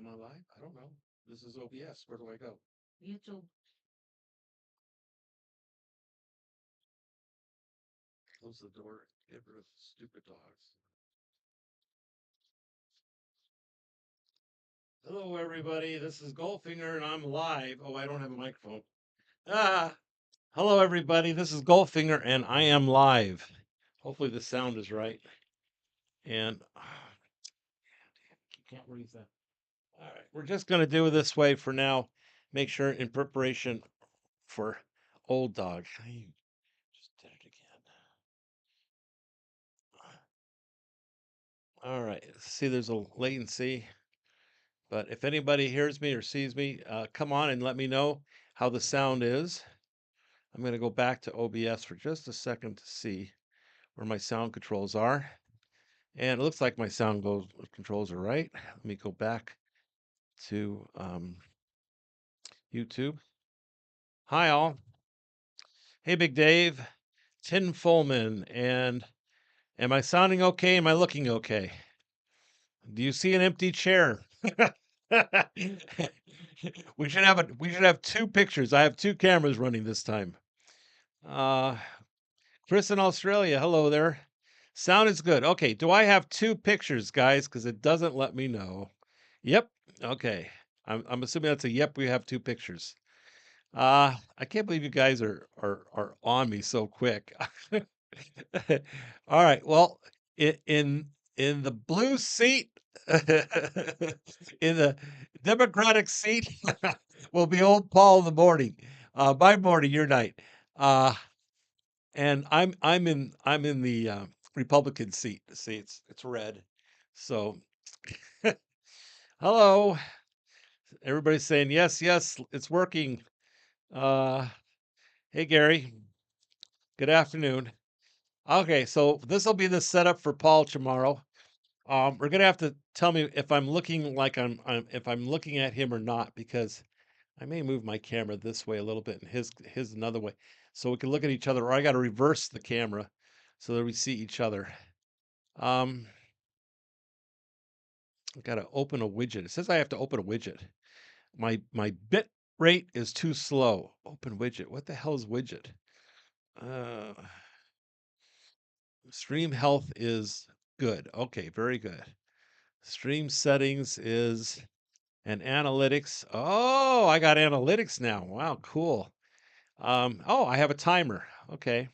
Am I live? I don't know. This is OBS. Where do I go? YouTube. Close the door. Get rid of stupid dogs. Hello, everybody. This is Goldfinger, and I'm live. Oh, I don't have a microphone. Ah, hello, everybody. This is Goldfinger, and I am live. Hopefully, the sound is right. And you can't read that. All right, we're just going to do it this way for now. Make sure in preparation for old dog. I just did it again. All right. See, there's a latency. But if anybody hears me or sees me, come on and let me know how the sound is. I'm going to go back to OBS for just a second to see where my sound controls are. And it looks like my sound controls are right. Let me go back to YouTube. Hi, all. Hey, Big Dave, Tin Fullman. And am I sounding okay? Am I looking okay? Do you see an empty chair? We should have two pictures. I have two cameras running this time. Chris in Australia, hello there. Sound is good. Okay, do I have two pictures, guys? Because it doesn't let me know. Yep. Okay. I'm assuming that's a yep. We have two pictures. I can't believe you guys are on me so quick. All right. Well, in the blue seat, in the Democratic seat, will be old Paul in the morning. My morning, your night. Uh, and I'm in the Republican seat. See, it's red. So, hello, everybody's saying yes, yes, it's working. Uh, hey Gary, good afternoon. Okay, so this will be the setup for Paul tomorrow. We're gonna have to tell me if I'm looking like if I'm looking at him or not, because I may move my camera this way a little bit and his another way, so we can look at each other. Or I got to reverse the camera so that we see each other. Um, I got to open a widget. It says I have to open a widget. My bit rate is too slow. Open widget. What the hell is widget? Uh, Stream health is good. Okay, very good. Stream settings is and analytics. Oh, I got analytics now. Wow, cool. Oh, I have a timer. Okay.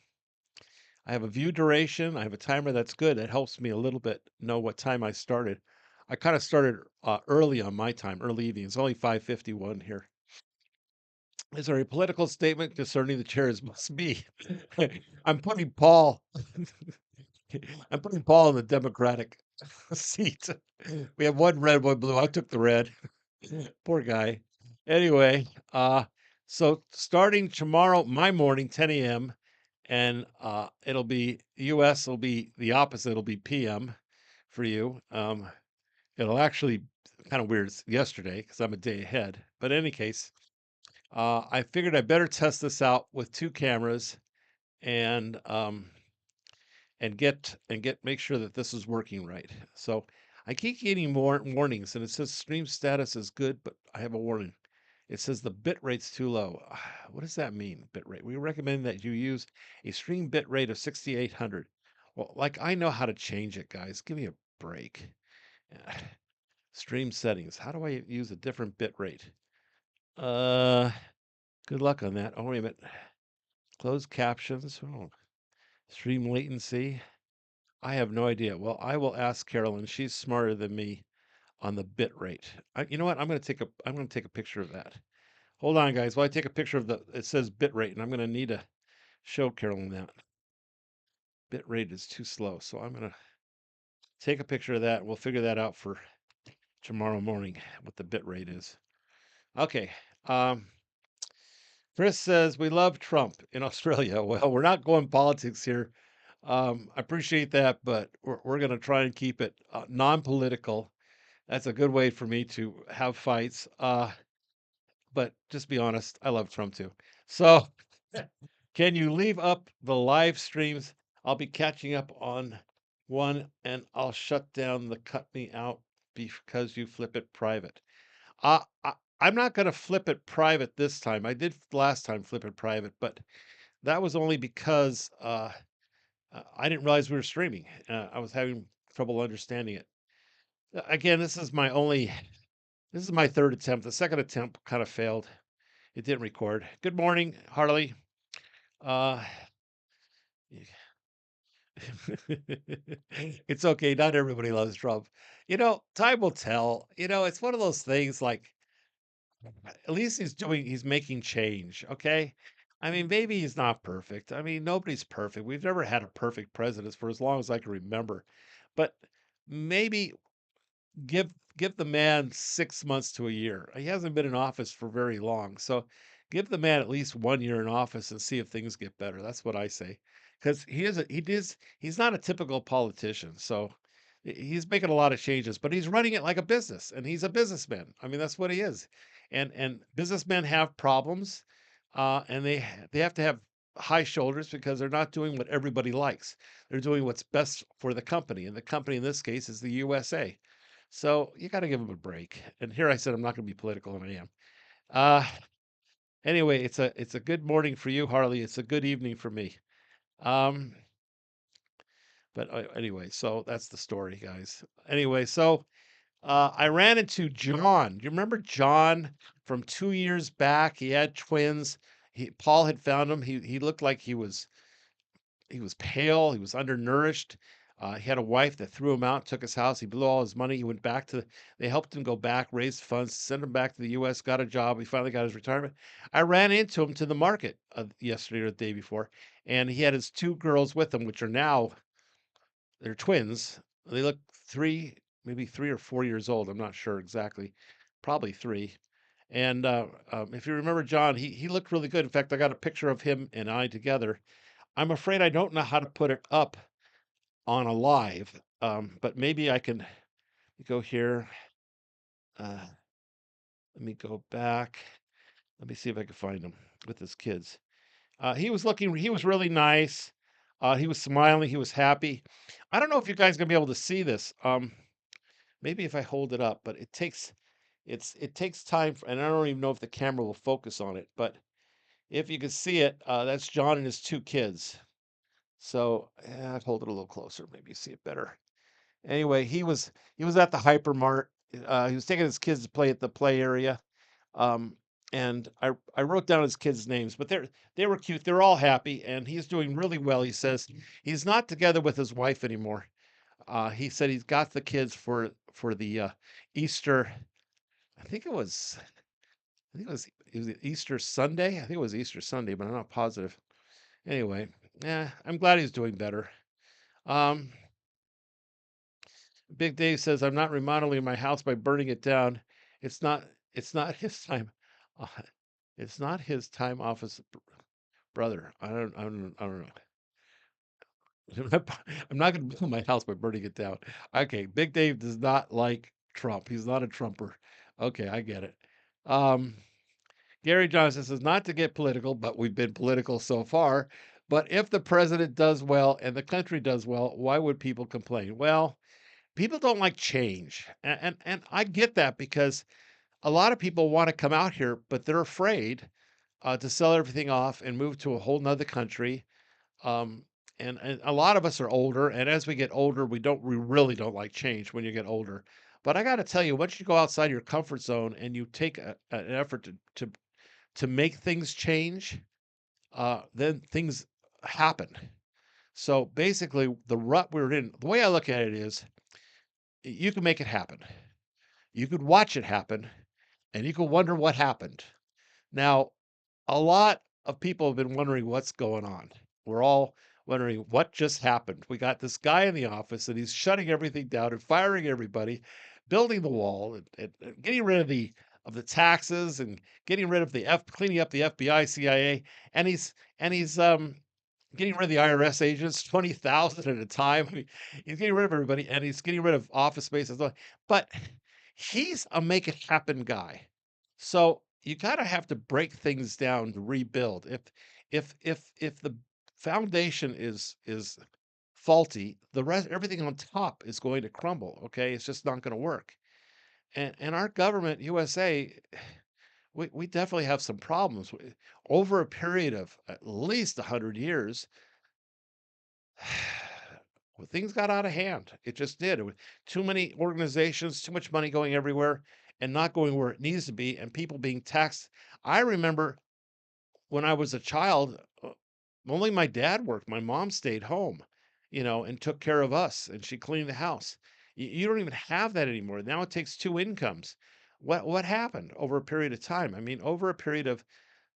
I have a view duration. I have a timer. That's good. That helps me a little bit know what time I started. I kind of started early on my time, early evening. It's only 5:51 here. Is there a political statement concerning the chairs? Must be. I'm putting Paul. I'm putting Paul in the Democratic seat. We have one red, one blue. I took the red. Poor guy. Anyway, so starting tomorrow, my morning, 10 a.m., and it'll be US will be the opposite. It'll be PM for you. It'll actually kind of weird. It's yesterday because I'm a day ahead. But in any case, I figured I better test this out with two cameras and make sure that this is working right. So I keep getting more warnings, and it says stream status is good, but I have a warning. It says the bit rate's too low. What does that mean, bit rate? We recommend that you use a stream bit rate of 6,800. Well, like I know how to change it, guys. Give me a break. Stream settings. How do I use a different bit rate? Good luck on that. Oh, wait a minute. Closed captions. Oh, stream latency. I have no idea. Well, I will ask Carolyn. She's smarter than me on the bit rate. You know what? I'm going to take a picture of that. Hold on, guys. While I take a picture of it says bit rate, and I'm going to need to show Carolyn that. Bit rate is too slow. So I'm going to take a picture of that. And we'll figure that out for tomorrow morning, what the bit rate is. Okay. Chris says, we love Trump in Australia. Well, we're not going politics here. I appreciate that, but we're going to try and keep it non-political. That's a good way for me to have fights. But just be honest, I love Trump too. So, can you leave up the live streams? I'll be catching up on one, and I'll shut down the cut me out because you flip it private. I'm not going to flip it private this time. I did last time flip it private, but that was only because I didn't realize we were streaming. I was having trouble understanding it. Again, this is my third attempt. The second attempt kind of failed. It didn't record. Good morning, Harley. Uh, it's okay. Not everybody loves Trump. Time will tell. It's one of those things like at least he's making change. Okay. I mean, maybe he's not perfect. I mean, nobody's perfect. We've never had a perfect president for as long as I can remember. But maybe give give the man 6 months to a year. He hasn't been in office for very long, so give the man at least 1 year in office and see if things get better. That's what I say, because he's not a typical politician. So he's making a lot of changes, but he's running it like a business, and he's a businessman. I mean, that's what he is. And businessmen have problems, and they have to have high shoulders because they're not doing what everybody likes. They're doing what's best for the company, and the company in this case is the USA. So you got to give him a break. And here I said I'm not going to be political, and I am. Uh, anyway, it's a good morning for you, Harley. It's a good evening for me. Um, but anyway, so that's the story, guys. Anyway, so I ran into John. Do you remember John from 2 years back? He had twins. Paul had found him. He looked like he was pale, he was undernourished. He had a wife that threw him out, took his house. He blew all his money. He went back to, they helped him go back, raised funds, sent him back to the US, got a job. He finally got his retirement. I ran into him to the market yesterday or the day before, and he had his two girls with him, which are now, they're twins. They look maybe 3 or 4 years old. I'm not sure exactly. Probably three. And if you remember John, he looked really good. In fact, I got a picture of him and I together. I'm afraid I don't know how to put it up on a live, but maybe I can go here. Uh, let me go back. Let me see if I can find him with his kids. He was really nice. He was smiling. He was happy. I don't know if you guys are gonna be able to see this. Maybe if I hold it up, but it takes time, and I don't even know if the camera will focus on it. But if you can see it, that's John and his two kids. So I'd hold it a little closer. Maybe you see it better. Anyway, he was at the hypermart. He was taking his kids to play at the play area. Um, and I wrote down his kids' names, but they were cute. They're all happy, and he's doing really well. He says he's not together with his wife anymore. He said he's got the kids for the Easter. I think it was. I think it was Easter Sunday. I think it was Easter Sunday, but I'm not positive. Anyway, yeah, I'm glad he's doing better. Um, Big Dave says, "I'm not remodeling my house by burning it down. It's not it's not his time. uh, it's not his time off as brother. I don't know. I'm not going to build my house by burning it down." Okay, Big Dave does not like Trump. He's not a Trumper. Okay, I get it. Um, Gary Johnson says, "Not to get political, but we've been political so far. But if the president does well and the country does well, why would people complain?" Well, people don't like change. And I get that because a lot of people want to come out here, but they're afraid to sell everything off and move to a whole nother country. Um, and a lot of us are older, and as we get older, we really don't like change when you get older. But I got to tell you, once you go outside your comfort zone and you take an effort to make things change, then things happen. So basically, the rut we're in, the way I look at it is, you can make it happen. You could watch it happen, and you could wonder what happened. Now, a lot of people have been wondering what's going on. We're all wondering what just happened. We got this guy in the office, and he's shutting everything down and firing everybody, building the wall, and getting rid of the taxes, and getting rid of cleaning up the FBI, CIA, and he's getting rid of the IRS agents, 20,000 at a time. I mean, he's getting rid of everybody, and he's getting rid of office space as well. But he's a make it happen guy. So you gotta have to break things down to rebuild. If the foundation is faulty, the rest everything on top is going to crumble. Okay, it's just not going to work. And our government, USA, we definitely have some problems. Over a period of at least 100 years, well, things got out of hand. It just did. It was too many organizations, too much money going everywhere and not going where it needs to be, and people being taxed. I remember when I was a child, only my dad worked. My mom stayed home, and took care of us, and she cleaned the house. You don't even have that anymore. Now it takes two incomes. What happened over a period of time? I mean, over a period of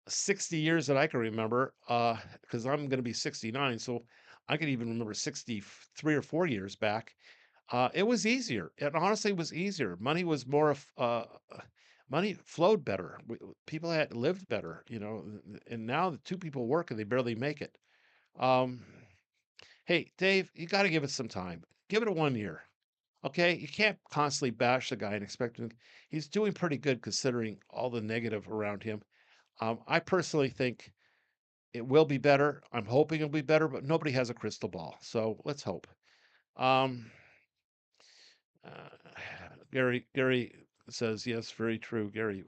60 years that I can remember, because I'm going to be 69, so I can even remember 63 or 4 years back. It was easier. It honestly was easier. Money flowed better. People had lived better, and now the two people work and they barely make it. Um, hey, Dave, you got to give it some time. Give it 1 year. Okay, you can't constantly bash the guy and expect him. He's doing pretty good considering all the negative around him. I personally think it will be better. I'm hoping it'll be better, but nobody has a crystal ball. So let's hope. Um, uh, Gary says, yes, very true. Gary,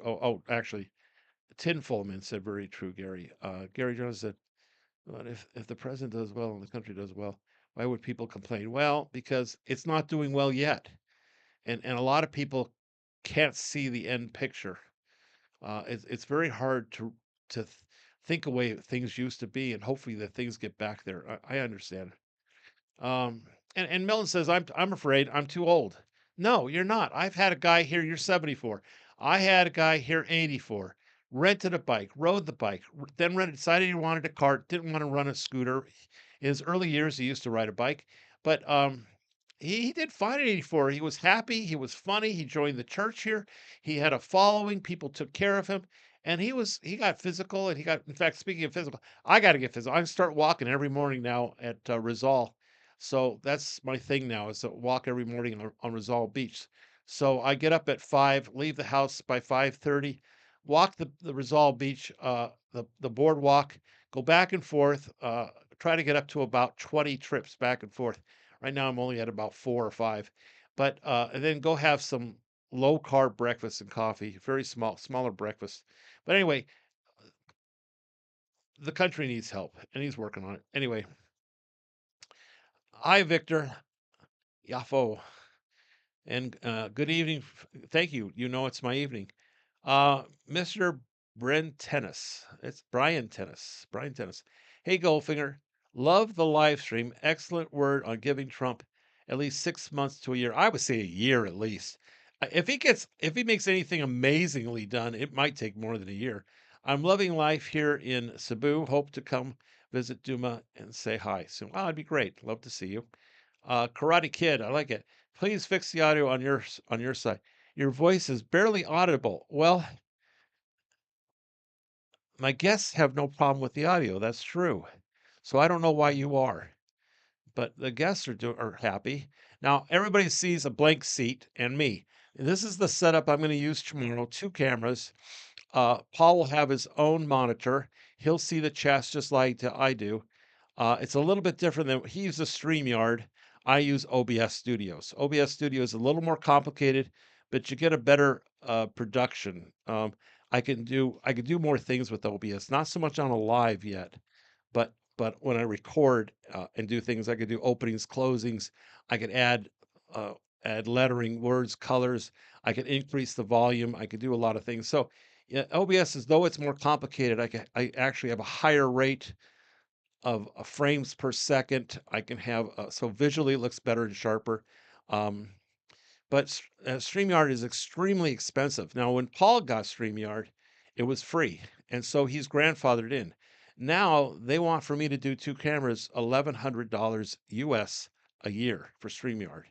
actually, Tinfolman said, very true, Gary. Gary Jones said, but if the president does well and the country does well, why would people complain? Well, because it's not doing well yet. And a lot of people can't see the end picture. It's very hard to think away things used to be, and hopefully that things get back there. I understand. Um, and Milton says, I'm afraid I'm too old. No, you're not. I've had a guy here, you're 74. I had a guy here 84. Rented a bike, rode the bike, then decided he wanted a cart, didn't want to run a scooter. In his early years, he used to ride a bike, but he did fine at 84. He was happy, he was funny, he joined the church here. He had a following, people took care of him, and he got physical, and he got, in fact, speaking of physical, I got to get physical. I start walking every morning now at Rizal. So that's my thing now, is to walk every morning on Rizal Beach. So I get up at 5, leave the house by 5:30, walk the Rizal Beach, the boardwalk, go back and forth, try to get up to about 20 trips back and forth. Right now I'm only at about 4 or 5, but and then go have some low carb breakfast and coffee, very smaller breakfast. But anyway, the country needs help, and he's working on it. Anyway, hi Victor Yafo. And good evening. Thank you. You know it's my evening. Mr. Brent Tennis. It's Brian Tennis. Brian Tennis. Hey, Goldfinger. Love the live stream. Excellent word on giving Trump at least 6 months to a year. I would say a year at least. If he makes anything amazingly done, it might take more than a year. I'm loving life here in Cebu. Hope to come visit Duma and say hi soon. Well, it'd be great. Love to see you. Karate Kid, I like it. Please fix the audio on your side. Your voice is barely audible. Well, my guests have no problem with the audio. That's true. So I don't know why you are, but the guests are happy. Now everybody sees a blank seat and me. This is the setup I'm going to use tomorrow. Two cameras. Paul will have his own monitor. He'll see the chats just like I do. It's a little bit different than he uses StreamYard. I use OBS Studios. OBS Studio is a little more complicated, but you get a better production. I can do more things with OBS. Not so much on a live yet, but when I record and do things, I could do openings, closings. I could uh, add lettering, words, colors. I could increase the volume. I could do a lot of things. So yeah, OBS is, though it's more complicated, I actually have a higher rate of frames per second. I can have so visually it looks better and sharper. Um, but StreamYard is extremely expensive. Now, when Paul got StreamYard, it was free, and so he's grandfathered in. Now they want for me to do two cameras, $1,100 US a year for StreamYard,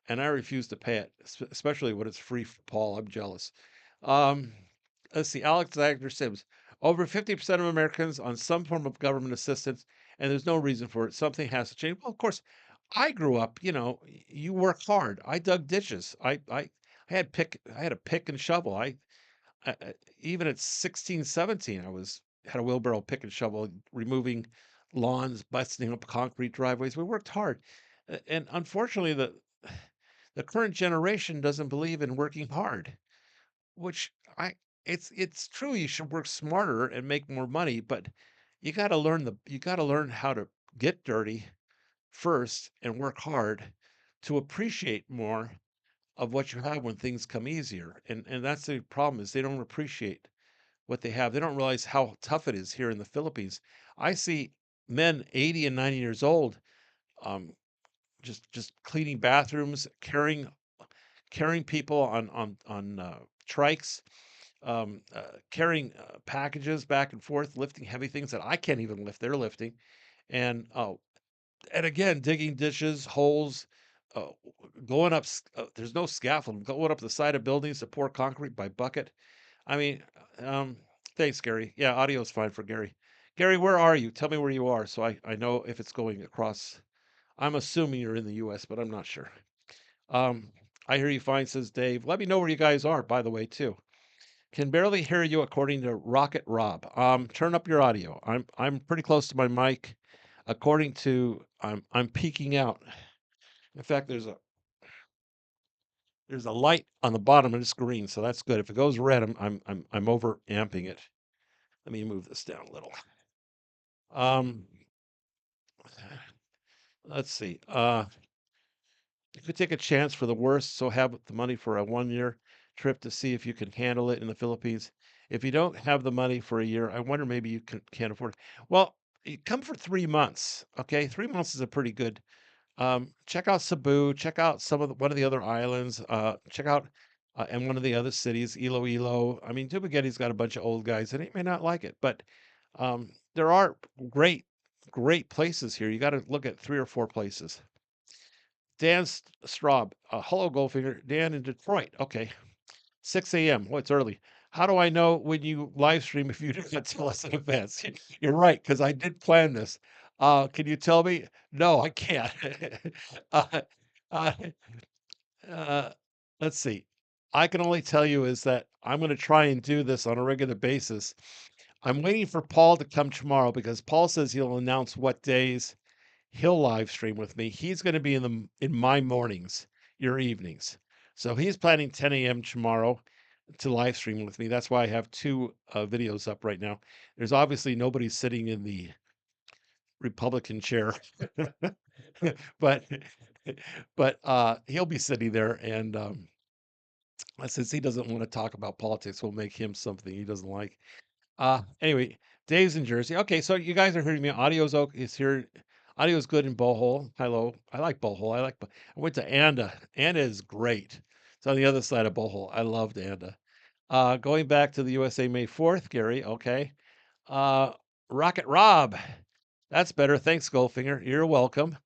and I refuse to pay it, especially when it's free for Paul. I'm jealous. Um, let's see. Alexander Sims. Over 50% of Americans on some form of government assistance, and there's no reason for it. Something has to change. Well, of course, I grew up. You work hard. I dug ditches. I had a pick and shovel. Even at 16, 17, had a wheelbarrow, pick and shovel, removing lawns, busting up concrete driveways. We worked hard, and unfortunately, the current generation doesn't believe in working hard, which I it's true you should work smarter and make more money, but you got to learn how to get dirty first and work hard to appreciate more of what you have when things come easier. And that's the problem is they don't appreciate what they have. They don't realize how tough it is here in the Philippines. I see men 80 and 90 years old um just cleaning bathrooms, carrying people on trikes, carrying packages back and forth, lifting heavy things that I can't even lift. They're lifting, and and again, digging ditches, holes, uh, going up. There's no scaffold. Going up the side of buildings to pour concrete by bucket. I mean, um, thanks, Gary. Yeah, audio's fine for Gary. Gary, where are you? Tell me where you are, so I know if it's going across. I'm assuming you're in the U.S., but I'm not sure. Um, I hear you fine, says Dave. Let me know where you guys are, by the way, too. Can barely hear you according to Rocket Rob. Turn up your audio. I'm pretty close to my mic. According to I'm peeking out. In fact, there's a light on the bottom of the screen, so that's good. If it goes red, I'm over amping it. Let me move this down a little. Um, let's see. You could take a chance for the worst, so have the money for a 1 year trip to see if you can handle it in the Philippines. If you don't have the money for a year, I wonder maybe you can't afford it. Well, you come for 3 months. Okay, 3 months is a pretty good. Check out Cebu. Check out one of the other islands. Check out and one of the other cities, Iloilo. I mean, Dumaguete's got a bunch of old guys, and he may not like it, but there are great places here. You got to look at 3 or 4 places. Dan Straub, hello, Goldfinger. Dan in Detroit. Okay, 6 a.m. Well, it's early. How do I know when you live stream if you didn't tell us in advance? You're right, because I did plan this. Can you tell me? No, I can't. uh, uh, uh, let's see. I can only tell you is that I'm going to try and do this on a regular basis. I'm waiting for Paul to come tomorrow because Paul says he'll announce what days he'll live stream with me. He's going to be in my mornings, your evenings. So he's planning 10 a.m. tomorrow to live stream with me. That's why I have two videos up right now. There's obviously nobody sitting in the Republican chair, but he'll be sitting there, and since he doesn't want to talk about politics, we'll make him something he doesn't like. Anyway, Dave's in Jersey. Okay, so you guys are hearing me. Is here. Audio's good in Bohol. Hello. I like Bohol. I went to Anda. Anda is great. It's on the other side of Bohol. I loved Anda. Going back to the USA May 4th, Gary. Okay. Uh, Rocket Rob. That's better. Thanks, Goldfinger. You're welcome.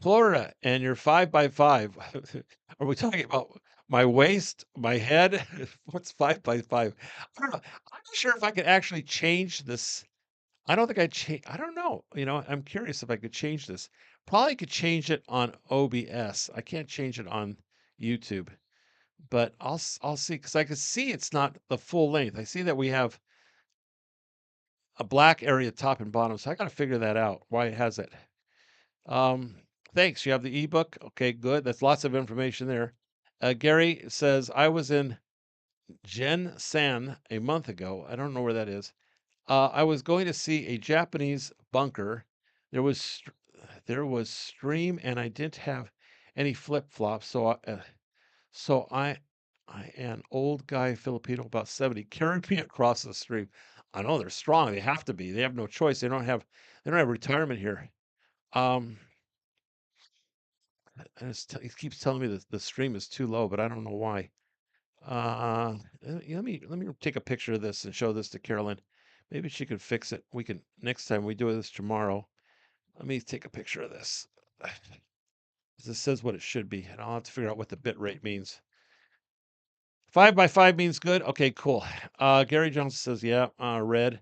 Florida and your 5x5. Are we talking about my waist, my head? What's 5x5? I don't know. I'm not sure if I could actually change this. I don't think I'd change. I don't know. I'm curious if I could change this. Probably could change it on OBS. I can't change it on YouTube, but I'll see because I can see it's not the full length. I see that we have a black area top and bottom, so I got to figure that out. Why it has it. Um, Thanks. You have the ebook. Okay, good. That's lots of information there. Gary says I was in Gen San a month ago. I don't know where that is. I was going to see a Japanese bunker. There was there was stream, and I didn't have any flip flops, so I an old guy Filipino about 70 carried me across the stream. I know they're strong. They have to be. They have no choice. They don't have retirement here. Um, and he keeps telling me that the stream is too low, but I don't know why. Let me take a picture of this and show this to Carolyn. Maybe she could fix it. We can next time we do this tomorrow. Let me take a picture of this. This says what it should be, and I'll have to figure out what the bit rate means. 5x5 means good. Okay, cool. Gary Johnson says, yeah, red.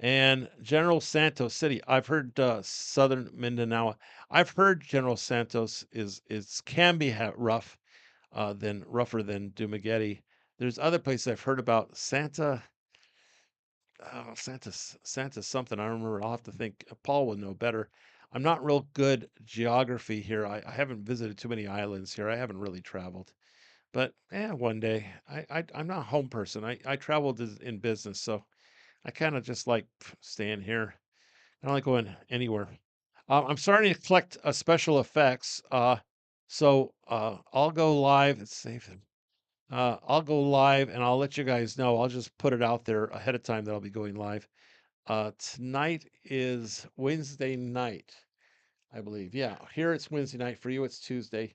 And General Santos City. I've heard Southern Mindanao. I've heard General Santos is can be rough, than rougher than Dumaguete. There's other places I've heard about. Santa something. I don't remember. I'll have to think. Paul would know better. I'm not real good geography here. I haven't visited too many islands here. I haven't really traveled. But yeah, one day. I'm not a home person. I traveled in business, so I kind of just like staying here. I don't like going anywhere. I'm starting to collect special effects. I'll go live. It's safe. I'll go live and I'll let you guys know. I'll just put it out there ahead of time that I'll be going live. Tonight is Wednesday night, I believe. Yeah, here it's Wednesday night. For you, it's Tuesday.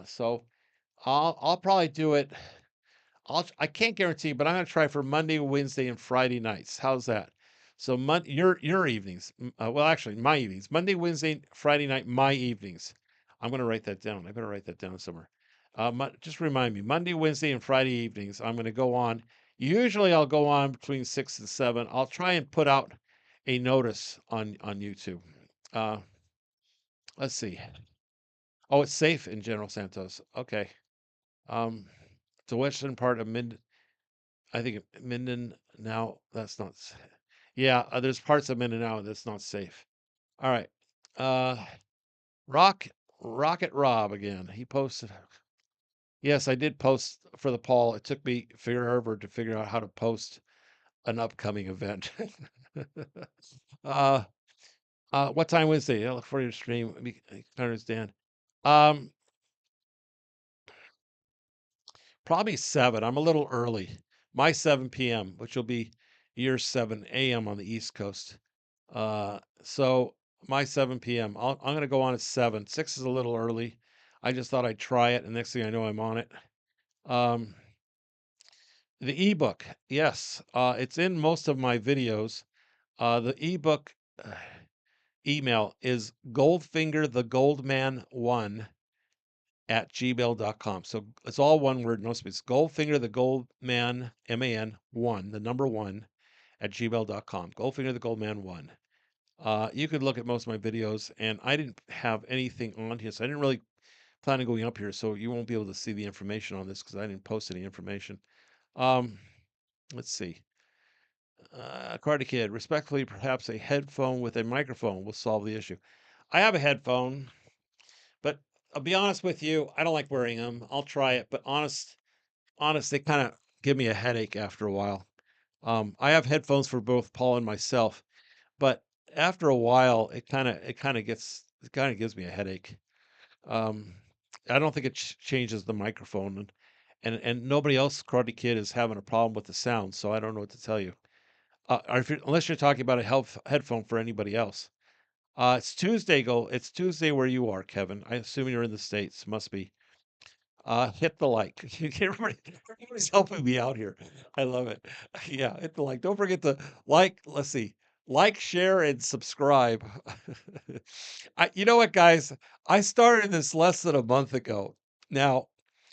So I'll probably do it. I can't guarantee, but I'm gonna try for Monday, Wednesday, and Friday nights. How's that? So your evenings. Well, actually, my evenings. Monday, Wednesday, Friday night, my evenings. I'm gonna write that down. I better write that down somewhere. Just remind me. Monday, Wednesday, and Friday evenings. I'm gonna go on. Usually, I'll go on between 6 and 7. I'll try and put out a notice on YouTube. Uh, let's see. Oh, it's safe in General Santos. Okay. Um, the western part of I think Minden now that's not. Yeah, there's parts of Mindanao that's not safe. All right. Uh, Rock Rocket Rob again. He posted. Yes, I did post for the poll. It took me forever to figure out how to post an upcoming event. uh, what time Wednesday? I look for your stream. Let me understand. Um, Probably 7. I'm a little early. My 7 p.m., which will be your 7 a.m. on the East Coast. So my 7 p.m. I'm gonna go on at 7. 6 is a little early. I just thought I'd try it, and next thing I know, I'm on it. Um, the ebook, yes, it's in most of my videos. The ebook email is goldfingerthegoldman1 @gmail.com. So it's all one word, no space. Goldfinger the Goldman, MAN 1, the number 1 @gmail.com. Goldfinger the Goldman 1. You could look at most of my videos, and I didn't have anything on here, so I didn't really plan on going up here, so you won't be able to see the information on this because I didn't post any information. Um, let's see. Cardi Kid, respectfully, perhaps a headphone with a microphone will solve the issue. I have a headphone, but I'll be honest with you, I don't like wearing them. I'll try it, but honest, they kind of give me a headache after a while. I have headphones for both Paul and myself, but after a while, it kind of gives me a headache. Um, I don't think it changes the microphone, and nobody else, Karate Kid, is having a problem with the sound, so I don't know what to tell you. Or if unless you're talking about a headphone for anybody else. It's Tuesday. It's Tuesday where you are, Kevin. I assume you're in the States. Must be. Hit the like. Everybody's helping me out here. I love it. Yeah, hit the like. Don't forget to like. Let's see. Like, share, and subscribe. You know what, guys? I started this less than a month ago. Now,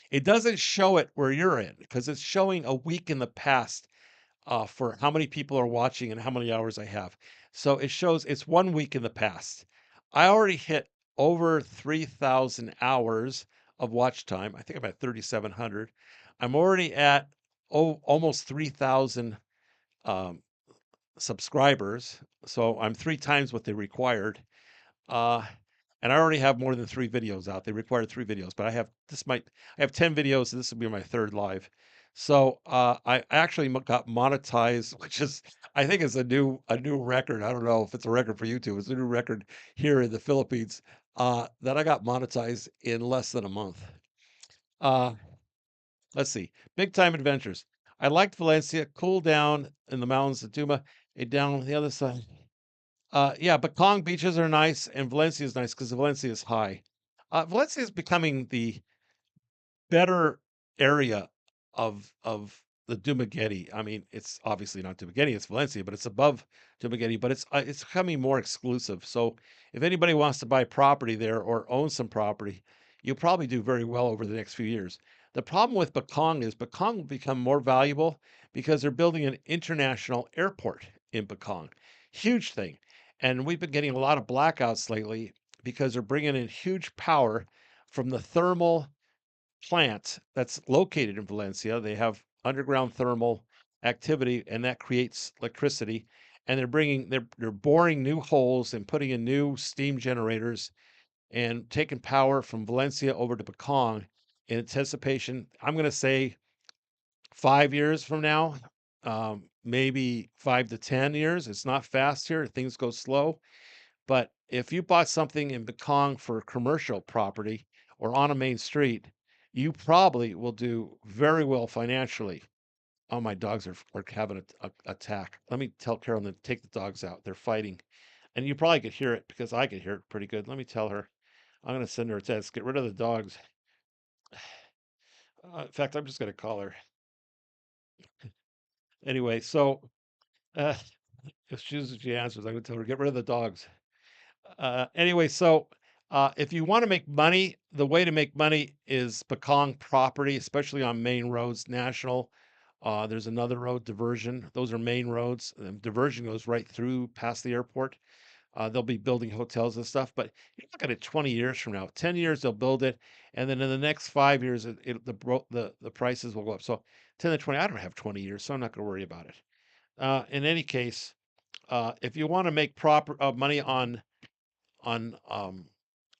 it doesn't show it where you're in because it's showing a week in the past for how many people are watching and how many hours I have. So it shows it's 1 week in the past. I already hit over 3,000 hours of watch time. I think I'm at 3,700. I'm already at almost 3,000 um, subscribers. So I'm 3 times what they required. Uh, and I already have more than 3 videos out. They required 3 videos, but I have 10 videos, and this will be my third live. So I actually got monetized, which is I think is a new record. I don't know if it's a record for YouTube. It's a new record here in the Philippines that I got monetized in less than a month. Uh, let's see, big time adventures. I liked Valencia. Cool down in the mountains of Duma, down on the other side. Yeah, but Kong beaches are nice, and Valencia is nice because Valencia is high. Valencia is becoming the better area of the Dumaguete. I mean, it's obviously not Dumaguete, it's Valencia, but it's above Dumaguete, but it's becoming more exclusive. So if anybody wants to buy property there or own some property, you'll probably do very well over the next few years. The problem with Bakong is Bakong will become more valuable because they're building an international airport in Bakong. Huge thing. And we've been getting a lot of blackouts lately because they're bringing in huge power from the thermal plant that's located in Valencia. They have underground thermal activity, and that creates electricity. and they're boring new holes and putting in new steam generators and taking power from Valencia over to Pekong in anticipation. I'm going to say 5 years from now, maybe 5 to 10 years. It's not fast here; things go slow. But if you bought something in Pekong for commercial property or on a main street, you probably will do very well financially. Oh, my dogs are having a attack. Let me tell Carolyn to take the dogs out. They're fighting. And you probably could hear it because I could hear it pretty good. Let me tell her. I'm going to send her a text. Get rid of the dogs. In fact, I'm just going to call her. Anyway, so uh, if she answers, I'm going to tell her, get rid of the dogs. Anyway, so if you want to make money, the way to make money is Pekong property, especially on main roads, national. There's another road, diversion. Those are main roads. Diversion goes right through past the airport. They'll be building hotels and stuff, but you're looking at 20 years from now. 10 years they'll build it, and then in the next 5 years, the prices will go up. So 10 to 20, I don't have 20 years, so I'm not going to worry about it. In any case, if you want to make proper money on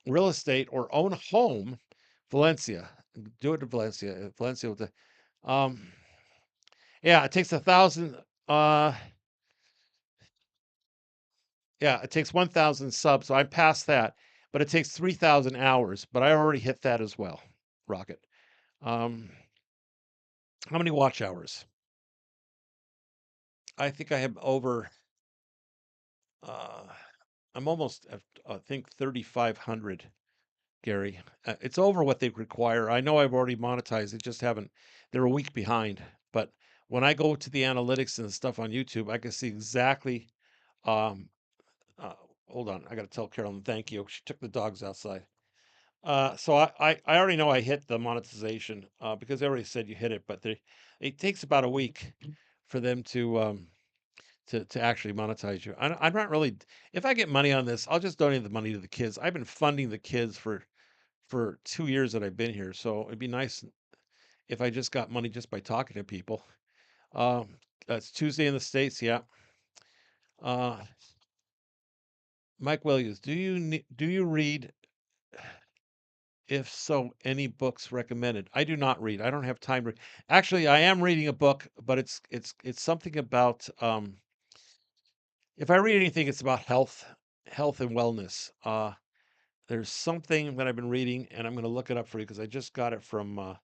real estate or own a home, Valencia, do it in Valencia. Valencia with the yeah, it takes 1,000. Yeah, it takes 1,000 subs, so I'm past that, but it takes 3,000 hours, but I already hit that as well, Rocket. Um, how many watch hours? I think I have over, uh, I'm almost at, I think 3,500, Gary. It's over what they require. I know I've already monetized it, just haven't, they're a week behind. But when I go to the analytics and stuff on YouTube, I can see exactly, um, uh, hold on, I got to tell Carolyn, thank you. She took the dogs outside. So I already know I hit the monetization because they already said you hit it, but it takes about a week for them to actually monetize you. I'm not really. If I get money on this, I'll just donate the money to the kids. I've been funding the kids for 2 years that I've been here, so it'd be nice if I just got money just by talking to people. It's Tuesday in the States, yeah. Uh, Mike Williams, do you read? If so, any books recommended? I do not read. I don't have time to read. Actually, I am reading a book, but it's something about if I read anything, it's about health and wellness. There's something that I've been reading, and I'm going to look it up for you because I just got it from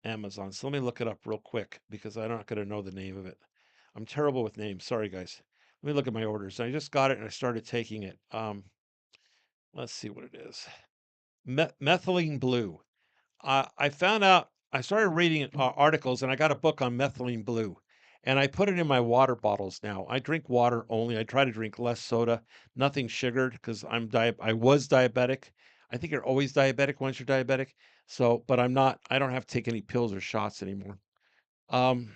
Amazon. So let me look it up real quick because I'm not going to know the name of it. I'm terrible with names. Sorry, guys. Let me look at my orders. I just got it and I started taking it. Let's see what it is. Methylene blue. I found out, I started reading articles and I got a book on methylene blue and I put it in my water bottles now. I drink water only. I try to drink less soda, nothing sugared because I was diabetic. I think you're always diabetic once you're diabetic. So, but I'm not, I don't have to take any pills or shots anymore. Um,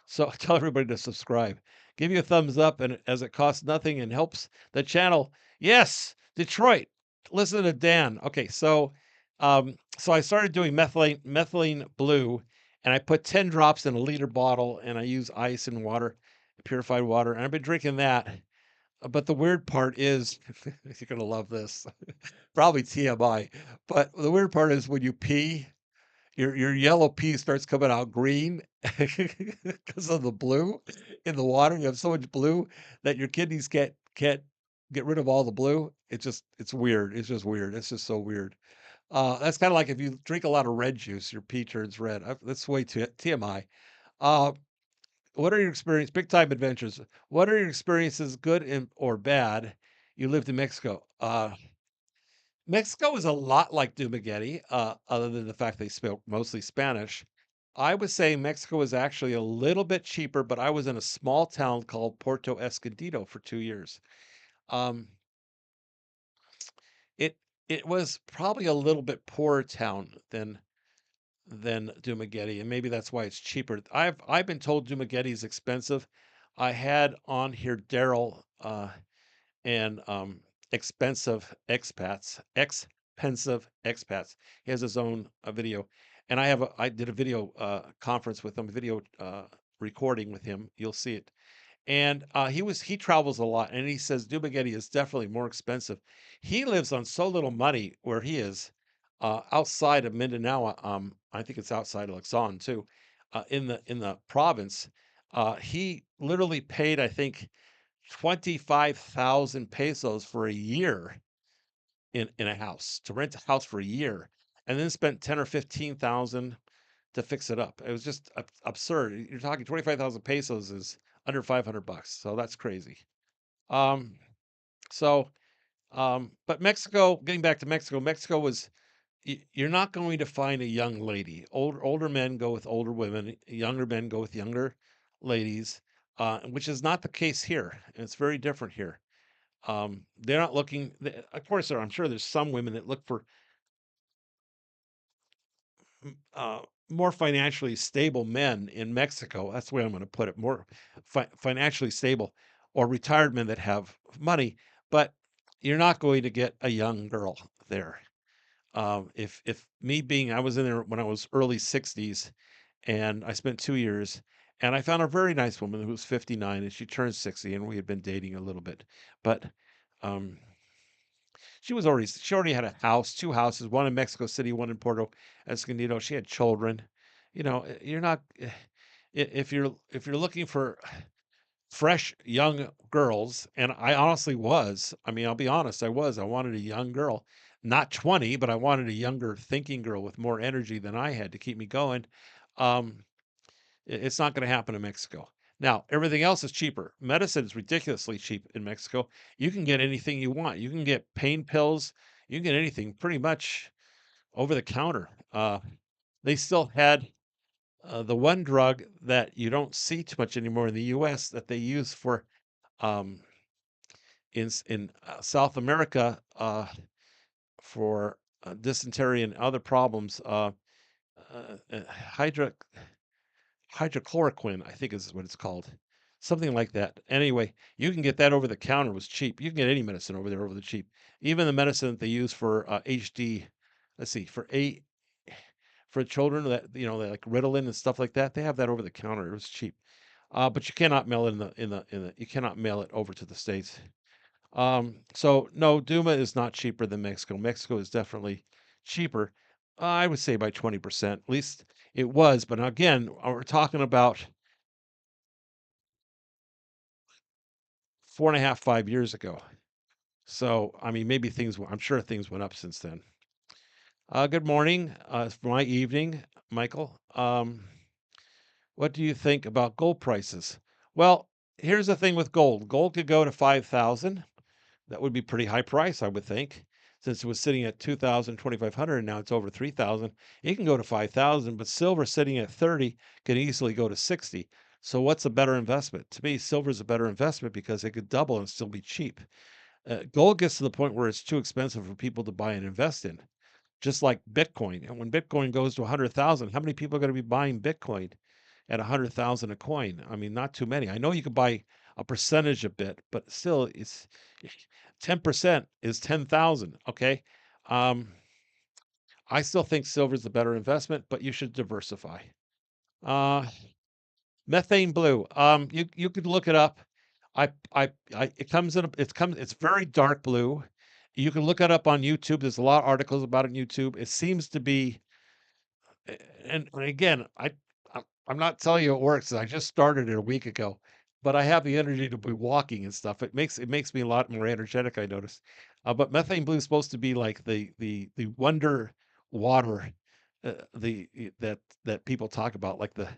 so tell everybody to subscribe. Give you a thumbs up, and as it costs nothing and helps the channel. Yes, Detroit. Listen to Dan. Okay, so I started doing methylene blue, and I put 10 drops in a liter bottle, and I use ice and water, purified water, and I've been drinking that. But the weird part is, you're gonna love this, probably TMI. But the weird part is when you pee, your yellow pea starts coming out green because of the blue in the water. You have so much blue that your kidneys can't get rid of all the blue. It's weird. It's just weird. It's just so weird. That's kind of like if you drink a lot of red juice, your pee turns red. That's way too TMI. Uh, what are your experiences? Big time adventures. What are your experiences, good or bad? You lived in Mexico. Mexico is a lot like Dumaguete, other than the fact they spoke mostly Spanish. I would say Mexico is actually a little bit cheaper, but I was in a small town called Puerto Escondido for 2 years. Um, it it was probably a little bit poorer town than Dumaguete, and maybe that's why it's cheaper. I've been told Dumaguete is expensive. I had on here Daryl, and expensive expats. He has his own video, and I did a video conference with him, video recording with him. You'll see it, And he travels a lot, and he says Dumaguete is definitely more expensive. He lives on so little money where he is, outside of Mindanao. I think it's outside of Luzon too, in the province. He literally paid, I think, 25,000 pesos for a year in a house to rent a house for a year, and then spent 10 or 15,000 to fix it up. It was just absurd. You're talking 25,000 pesos is under 500 bucks. So that's crazy. Um, so, but Mexico, getting back to Mexico, Mexico was, you're not going to find a young lady. Older men go with older women, younger men go with younger ladies, which is not the case here. It's very different here. They're not looking, of course, I'm sure there's some women that look for more financially stable men in Mexico. That's the way I'm going to put it. More financially stable or retired men that have money, but you're not going to get a young girl there. If me being, I was in there when I was early 60s, and I spent 2 years, and I found a very nice woman who was 59, and she turned 60, and we had been dating a little bit, but um, she already had a house, 2 houses, one in Mexico City, one in Puerto Escondido. She had children. You're not if you're looking for fresh young girls, and I honestly was. I mean, I'll be honest, I was. I wanted a young girl, not 20, but I wanted a younger thinking girl with more energy than I had to keep me going. Um, it's not going to happen in Mexico. Now, everything else is cheaper. Medicine is ridiculously cheap in Mexico. You can get anything you want. You can get pain pills. You can get anything pretty much over the counter. They still had the one drug that you don't see too much anymore in the U.S. that they use for um, in South America for dysentery and other problems. Uh, uh, hydra Hydrochloroquine, I think is what it's called. Something like that. Anyway, you can get that over the counter. It was cheap. You can get any medicine over there over the cheap. Even the medicine that they use for HD, let's see, for children that like Ritalin and stuff like that, they have that over the counter. It was cheap. But you cannot mail it you cannot mail it over to the States. So no, Duma is not cheaper than Mexico. Mexico is definitely cheaper. I would say by 20%. At least it was. But again, we're talking about 4.5, 5 years ago. So, I mean, maybe I'm sure things went up since then. Good morning. It's my evening, Michael. What do you think about gold prices? Well, here's the thing with gold. Gold could go to 5,000. That would be pretty high price, I would think, since it was sitting at 2,000, 2,500, and now it's over 3,000. It can go to 5,000, but silver sitting at 30 can easily go to 60. So what's a better investment? To me, silver is a better investment because it could double and still be cheap. Gold gets to the point where it's too expensive for people to buy and invest in, just like Bitcoin. And when Bitcoin goes to 100,000, how many people are going to be buying Bitcoin at 100,000 a coin? I mean, not too many. I know you can buy a percentage of bit, but still, it's 10% is 10,000. Okay. Um, I still think silver is the better investment, but you should diversify. Uh, Methane blue. You could look it up. It comes in. It's very dark blue. You can look it up on YouTube. There's a lot of articles about it on YouTube. It seems to be, and again, I'm not telling you it works. I just started it a week ago, but I have the energy to be walking and stuff. It makes me a lot more energetic, I notice. But methane blue is supposed to be like the wonder water, that people talk about, like the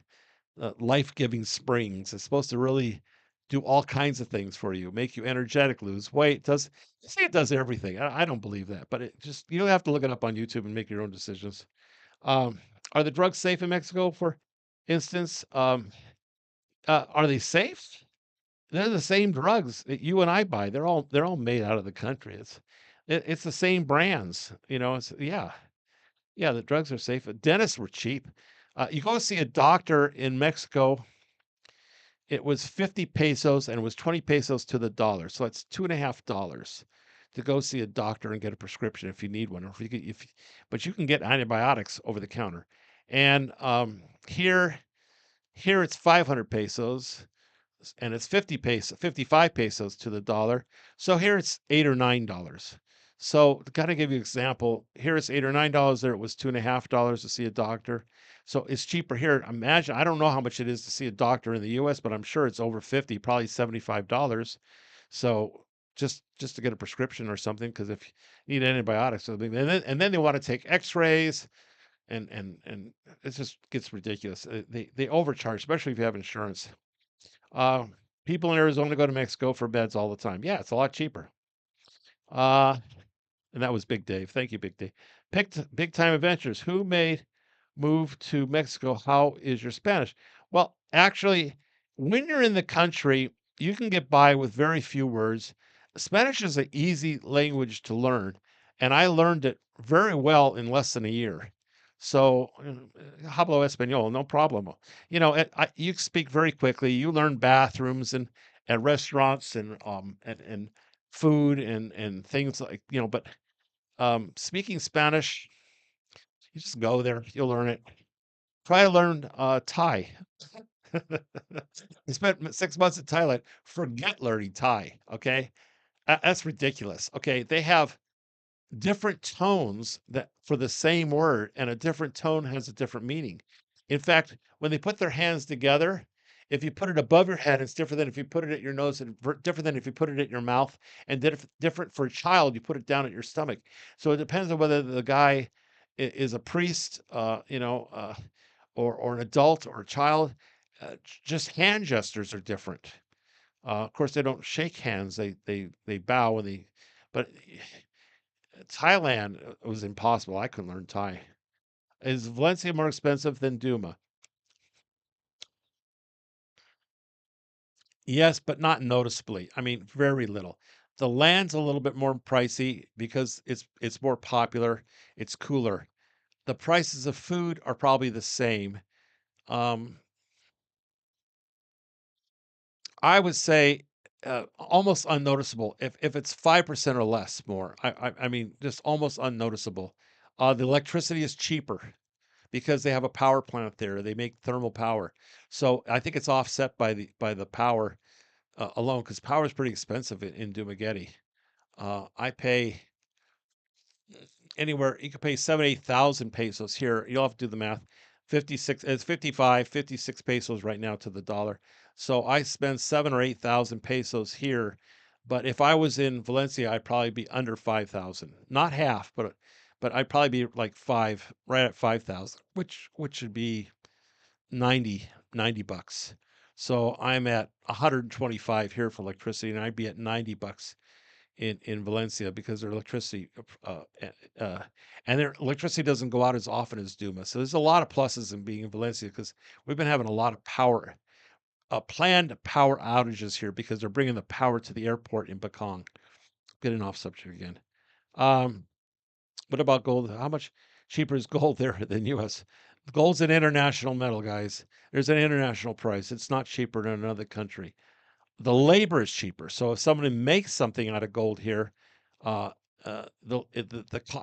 life-giving springs. It's supposed to really do all kinds of things for you, make you energetic, lose weight. Does say it does everything. I don't believe that, but it just you don't have to look it up on YouTube and make your own decisions. Um, are the drugs safe in Mexico, for instance? Are they safe? They're the same drugs that you and I buy. They're all made out of the country. It's the same brands. It's yeah. The drugs are safe. Dentists were cheap. You go see a doctor in Mexico. It was 50 pesos and it was 20 pesos to the dollar. So it's $2.50 to go see a doctor and get a prescription if you need one, or but you can get antibiotics over the counter. And here it's 500 pesos. and it's 50 pesos, 55 pesos to the dollar. So here it's $8 or $9. So to kind of give you an example, here it's $8 or $9. There it was $2.50 to see a doctor. So it's cheaper here. Imagine, I don't know how much it is to see a doctor in the US, but I'm sure it's over 50, probably $75. So just to get a prescription or something, because if you need antibiotics or something, and then they want to take x-rays and it just gets ridiculous. They overcharge, especially if you have insurance. Uh, People in Arizona go to Mexico for beds all the time. Yeah, it's a lot cheaper. Uh, and that was Big Dave. Thank you, Big Dave. Picked Big Time Adventures. Who made move to Mexico? How is your Spanish? Well, actually, when you're in the country, you can get by with very few words. Spanish is an easy language to learn, and I learned it very well in less than a year. So, hablo español, no problem. You speak very quickly. You learn bathrooms and at restaurants and food and things like, but speaking Spanish, you just go there, you'll learn it. Try to learn Thai. You spent 6 months in Thailand. Forget learning Thai. Okay, that's ridiculous. Okay, they have different tones that for the same word, and a different tone has a different meaning. In fact, when they put their hands together, if you put it above your head, it's different than if you put it at your nose, and different than if you put it at your mouth, and different for a child, you put it down at your stomach. So it depends on whether the guy is a priest, or an adult or a child. Just hand gestures are different. Of course, they don't shake hands; they bow and they. But Thailand was impossible. I couldn't learn Thai. Is Valencia more expensive than Duma? Yes, but not noticeably. I mean, very little. The land's a little bit more pricey because it's more popular. It's cooler. The prices of food are probably the same. Um, I would say almost unnoticeable. If it's 5% or less more, I mean, just almost unnoticeable. The electricity is cheaper because they have a power plant there. They make thermal power. So I think it's offset by the power alone, because power is pretty expensive in Dumaguete. I pay anywhere, you could pay 7, 8,000 pesos here. You'll have to do the math. 56, it's 55, 56 pesos right now to the dollar. So I spend 7 or 8,000 pesos here. But if I was in Valencia, I'd probably be under 5,000. Not half, but I'd probably be like right at 5,000, which should be 90 bucks. So I'm at 125 here for electricity, and I'd be at 90 bucks in Valencia because their electricity and their electricity doesn't go out as often as Duma. So there's a lot of pluses in being in Valencia because we've been having a lot of planned power outages here because they're bringing the power to the airport in Bakong. Getting off subject again. Um, what about gold? How much cheaper is gold there than U.S.? Gold's an international metal, guys. There's an international price. It's not cheaper in another country. The labor is cheaper. So if somebody makes something out of gold here, uh, the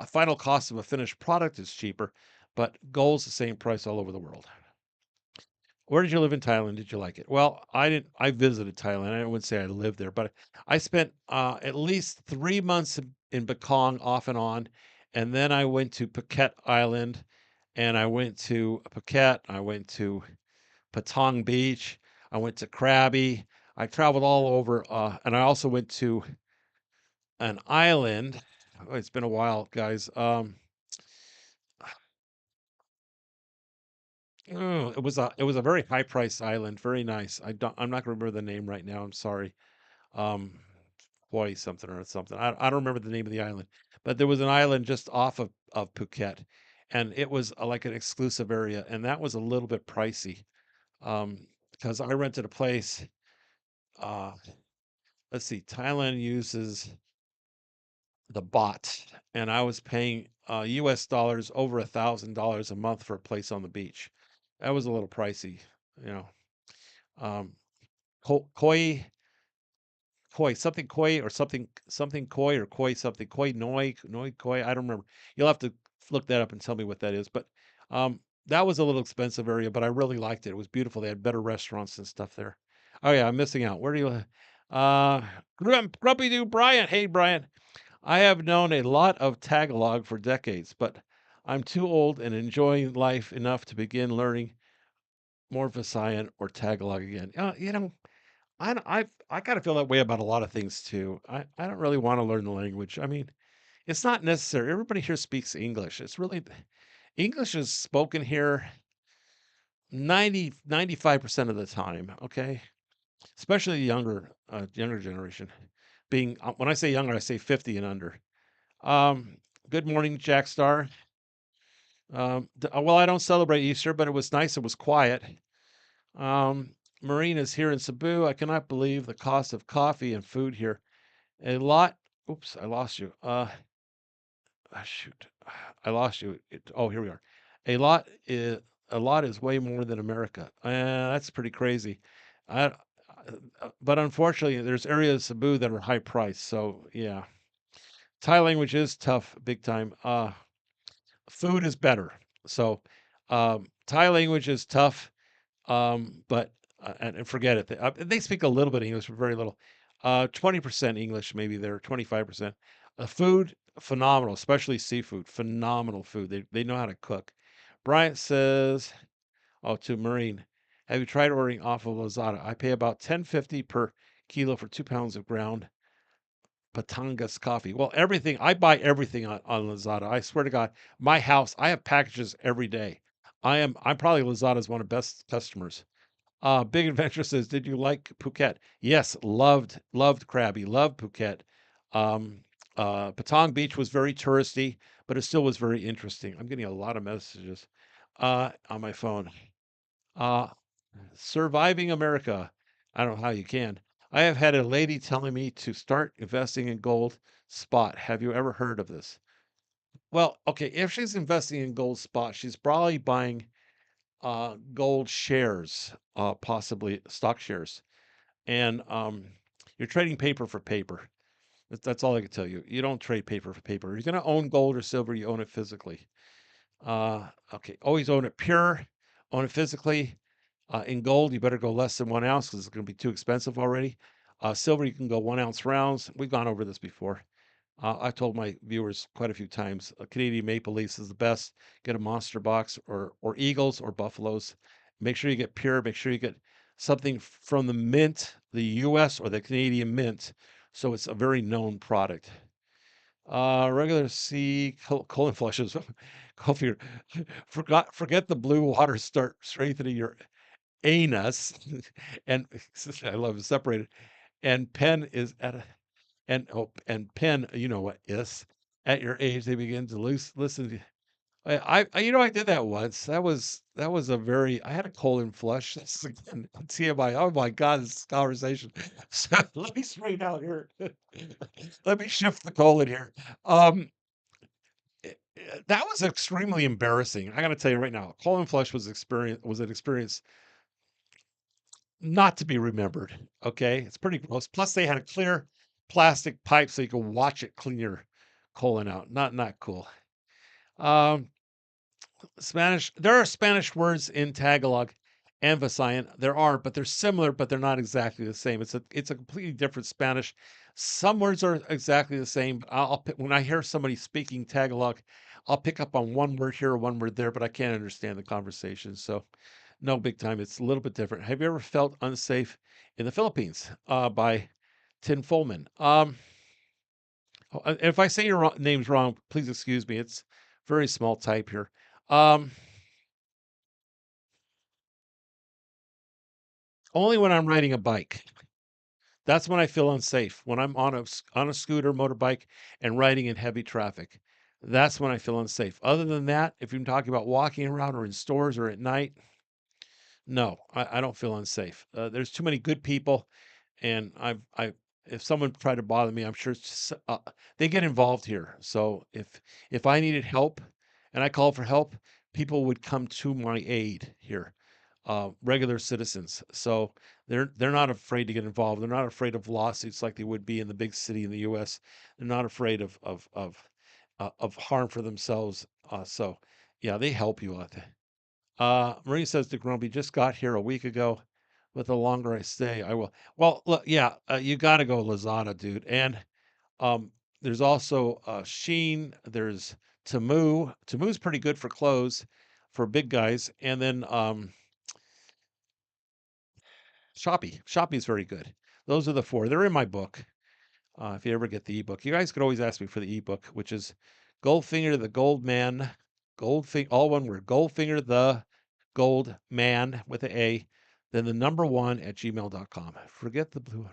final cost of a finished product is cheaper, but gold's the same price all over the world. Where did you live in Thailand? Did you like it? Well, I didn't. I visited Thailand. I wouldn't say I lived there, but I spent at least 3 months in Bakong off and on, and then I went to Phuket Island, and I went to Phuket. I went to Patong Beach. I went to Krabi. I traveled all over, and I also went to an island. Oh, it's been a while, guys. It was a very high priced island, very nice. I'm not gonna remember the name right now. I'm sorry. Um, Hawaii something or something. I don't remember the name of the island, but there was an island just off of Phuket, and it was like an exclusive area, and that was a little bit pricey. Because I rented a place. Uh, let's see, Thailand uses the bot, and I was paying US dollars over $1,000 a month for a place on the beach. That was a little pricey, you know. Um, koi, something koi or something koi or koi something koi noi koi. I don't remember. You'll have to look that up and tell me what that is. But that was a little expensive area, but I really liked it. It was beautiful. They had better restaurants and stuff there. Oh yeah, I'm missing out. Where do you? Uh, Grumpy Doo Brian. Hey Brian, I have known a lot of Tagalog for decades, but I'm too old and enjoying life enough to begin learning more Visayan or Tagalog again. I kind of feel that way about a lot of things too. I don't really want to learn the language. I mean, it's not necessary. Everybody here speaks English. It's really English is spoken here 95% of the time, okay? Especially younger generation. Being when I say younger, I say 50 and under. Um, Good morning, Jack Star. Well, I don't celebrate Easter, but it was nice. It was quiet. Marine is here in Cebu. I cannot believe the cost of coffee and food here. A lot. Oops, I lost you. Shoot, I lost you. Oh, here we are. A lot is a lot is way more than America. That's pretty crazy. But unfortunately, there's areas of Cebu that are high price. So yeah, Thai language is tough, big time. Food is better. So Thai language is tough. But and forget it. They speak a little bit of English, but very little. 20% English, maybe there, 25%. Food, phenomenal, especially seafood. Phenomenal food. They know how to cook. Bryant says, oh, to Marine, have you tried ordering off of Lazada? I pay about 10.50 per kilo for 2 pounds of ground Patangas coffee. Well, everything I buy everything on Lazada. I swear to God, my house, I have packages every day. I'm probably Lazada's one of the best customers. Big Adventure says, "Did you like Phuket?" Yes, loved Krabi, loved Phuket. Um, Patong Beach was very touristy, but it still was very interesting. I'm getting a lot of messages on my phone. Uh, Surviving America. I don't know how you can. I have had a lady telling me to start investing in gold spot. Have you ever heard of this? Well, okay, if she's investing in gold spot, she's probably buying gold shares, possibly stock shares, and you're trading paper for paper. That's all I can tell you. You don't trade paper for paper. You're going to own gold or silver. You own it physically. Okay, always own it pure. Own it physically. In gold, you better go less than 1 ounce because it's going to be too expensive already. Silver, you can go 1 ounce rounds. We've gone over this before. I told my viewers quite a few times, Canadian Maple Leafs is the best. Get a monster box or Eagles or Buffaloes. Make sure you get pure. Make sure you get something from the mint, the U.S. or the Canadian mint, so it's a very known product. Regular C colon flushes. Coffee. Forget the blue water. Start strengthening your anus, and I love it separated. And pen is at a and pen, you know what is at your age they begin to listen. I did that once. That was a very I had a colon flush. This is again TMI. Oh my God, this conversation. So let me straighten out here. Let me shift the colon here. Um, that was extremely embarrassing. I got to tell you right now, colon flush was an experience not to be remembered. Okay, it's pretty gross. Plus, they had a clear plastic pipe so you could watch it clean your colon out. Not cool. Um, Spanish. There are Spanish words in Tagalog and Visayan. There are, but they're similar, but they're not exactly the same. It's a completely different Spanish. Some words are exactly the same. When I hear somebody speaking Tagalog, I'll pick up on one word here or one word there, but I can't understand the conversation. So no, big time. It's a little bit different. Have you ever felt unsafe in the Philippines? By Tin Folman. If I say your name's wrong, please excuse me. It's very small type here. Um, Only when I'm riding a bike. That's when I feel unsafe. When I'm on a scooter, motorbike, and riding in heavy traffic. That's when I feel unsafe. Other than that, if you're talking about walking around or in stores or at night, no, I don't feel unsafe. There's too many good people, and I if someone tried to bother me, I'm sure they get involved here. So if I needed help and I called for help, people would come to my aid here, regular citizens. So they're not afraid to get involved. They're not afraid of lawsuits like they would be in the big city in the U.S. They're not afraid of harm for themselves. So yeah, they help you out. Marie says to Grumpy just got here a week ago but the longer I stay, I will. Well, look, yeah, you got to go Lazada, dude. And um, there's also Sheen. There's Temu. Temu's pretty good for clothes, for big guys. And then Shopee. Shopee's very good. Those are the four. They're in my book. If you ever get the ebook, you guys could always ask me for the ebook, which is Goldfinger the Gold Man, all one word, Goldfinger the Gold Man with an A, then the number one at gmail.com. Forget the blue.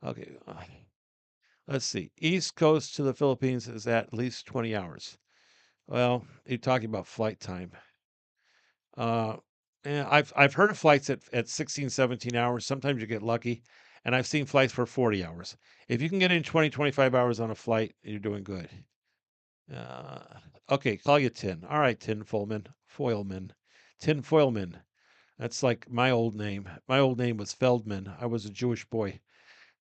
Okay, let's see. East Coast to the Philippines is at least 20 hours. Well, you're talking about flight time. Uh, and I've heard of flights at 16, 17 hours. Sometimes you get lucky, and I've seen flights for 40 hours. If you can get in 20, 25 hours on a flight, you're doing good. Uh, okay, call you Tin. All right, Tin Foilman. Foilman. Tin Foilman. That's like my old name. My old name was Feldman. I was a Jewish boy.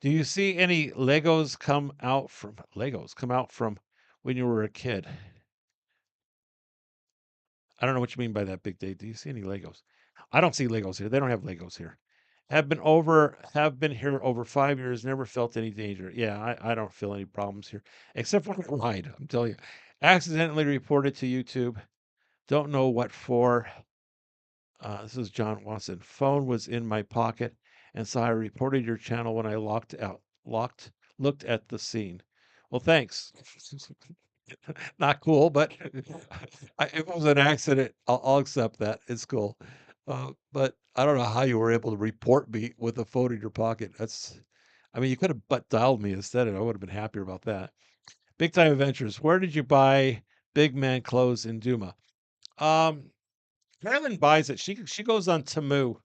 Do you see any Legos come out from when you were a kid? I don't know what you mean by that, Big Day. Do you see any Legos? I don't see Legos here. They don't have Legos here. Have been here over 5 years, never felt any danger. Yeah, I don't feel any problems here. Except for the ride, I'm telling you. Accidentally reported to YouTube. Don't know what for. This is John Watson. Phone was in my pocket, and so I reported your channel when I looked at the scene. Well, thanks. Not cool, but if it was an accident, I'll accept that. It's cool. But I don't know how you were able to report me with a phone in your pocket. I mean, you could have butt dialed me instead, and I would have been happier about that. Big Time Adventures. Where did you buy big man clothes in Duma? Um, Carolyn buys it. She goes on Temu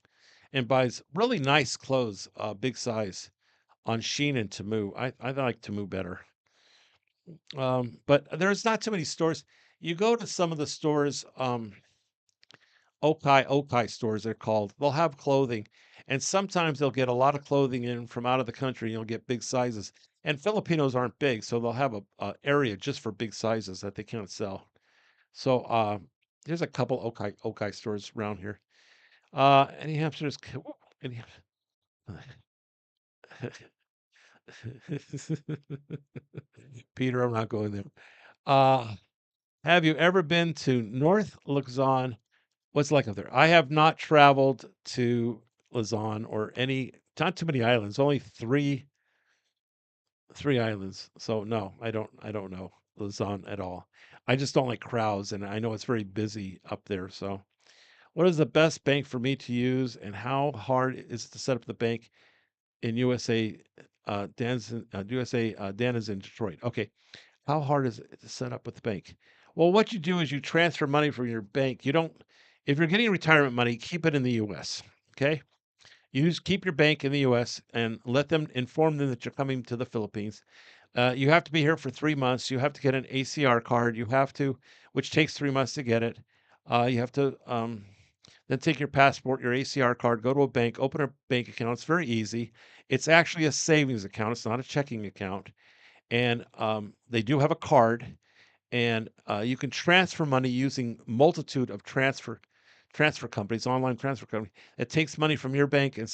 and buys really nice clothes, big size on Sheen and Temu. I like Temu better. But there's not too many stores. You go to some of the stores, Okai stores, they're called. They'll have clothing, and sometimes they'll get a lot of clothing in from out of the country. You'll get big sizes, and Filipinos aren't big, so they'll have a area just for big sizes that they can't sell. So there's a couple Okai stores around here. Any hamsters? Any, Peter, I'm not going there. Uh, have you ever been to North Luzon? What's it like up there? I have not traveled to Luzon or not too many islands, only three islands. So no, I don't know Luzon at all. I just don't like crowds, and I know it's very busy up there. So, what is the best bank for me to use, and how hard is it to set up the bank in USA? Dan is in Detroit. Okay, how hard is it to set up with the bank? Well, what you do is you transfer money from your bank. You don't, if you're getting retirement money, keep it in the US. Okay. Keep your bank in the US and let them inform them that you're coming to the Philippines. You have to be here for 3 months. You have to get an ACR card. Which takes 3 months to get it. You have to then take your passport, your ACR card, go to a bank, open a bank account. It's very easy. It's actually a savings account. It's not a checking account, and they do have a card, and you can transfer money using multitude of transfer companies, online transfer company. It takes money from your bank and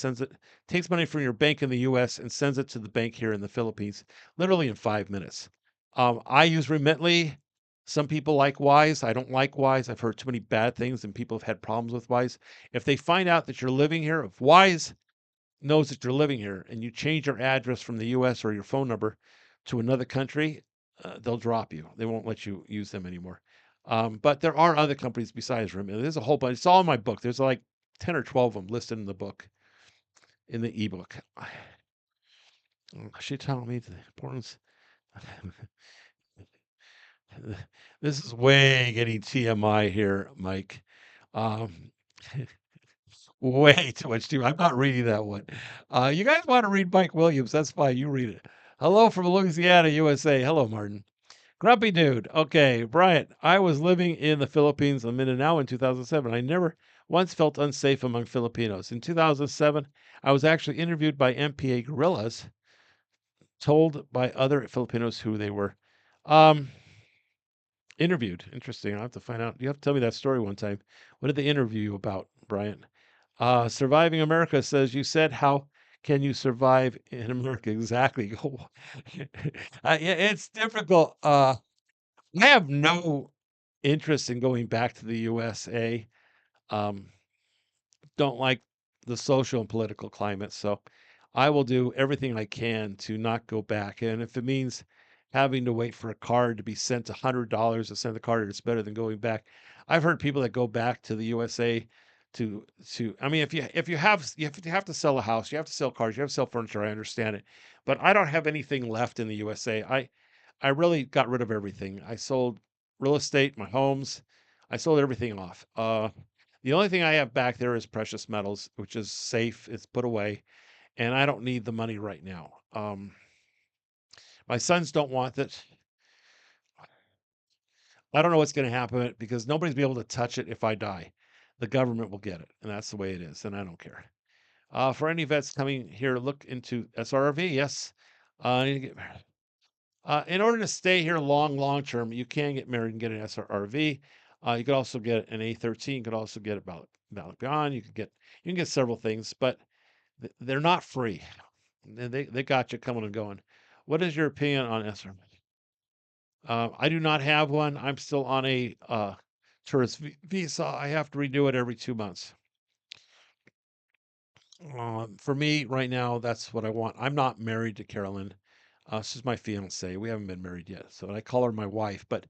takes money from your bank in the U.S. and sends it to the bank here in the Philippines, literally in 5 minutes. I use Remitly. Some people like Wise. I don't like Wise. I've heard too many bad things, and people have had problems with Wise. If they find out that you're living here, if Wise knows that you're living here and you change your address from the US or your phone number to another country, they'll drop you. They won't let you use them anymore. But there are other companies besides Rim. There's a whole bunch. It's all in my book. There's like 10 or 12 of them listed in the book, in the ebook. She telling me the importance. This is way getting TMI here, Mike. Um, Way too much too. I'm not reading that one. You guys want to read Mike Williams? That's fine. You read it. Hello from Louisiana, USA. Hello, Martin. Grumpy dude. Okay, Bryant. I was living in the Philippines a minute now in 2007. I never once felt unsafe among Filipinos. In 2007, I was actually interviewed by MPA guerrillas, told by other Filipinos who they were. Um, Interviewed. Interesting. I'll have to find out. You have to tell me that story one time. What did they interview you about, Bryant? Surviving America says, you said, how can you survive in America? Exactly. Yeah, it's difficult. I have no interest in going back to the USA. Um, don't like the social and political climate. So I will do everything I can to not go back. And if it means having to wait for a card to be sent $100 to send the card, it's better than going back. I've heard people that go back to the USA I mean, if you have to sell a house, you have to sell cars, you have to sell furniture, I understand it. But I don't have anything left in the USA. I really got rid of everything. I sold real estate, my homes. I sold everything off. The only thing I have back there is precious metals, which is safe. It's put away, and I don't need the money right now. My sons don't want it. I don't know what's going to happen because nobody's be able to touch it if I die. The government will get it, and that's the way it is, and I don't care. For any vets coming here, look into SRV. Yes. I need to get married. In order to stay here long term, you can get married and get an SRV. You could also get an A13. You could also get about beyond. You can get several things, but they're not free. They got you coming and going. What is your opinion on SRV? I do not have one. I'm still on a tourist visa. I have to renew it every 2 months. For me, right now, that's what I want. I'm not married to Carolyn. She's my fiance. We haven't been married yet, so I call her my wife, but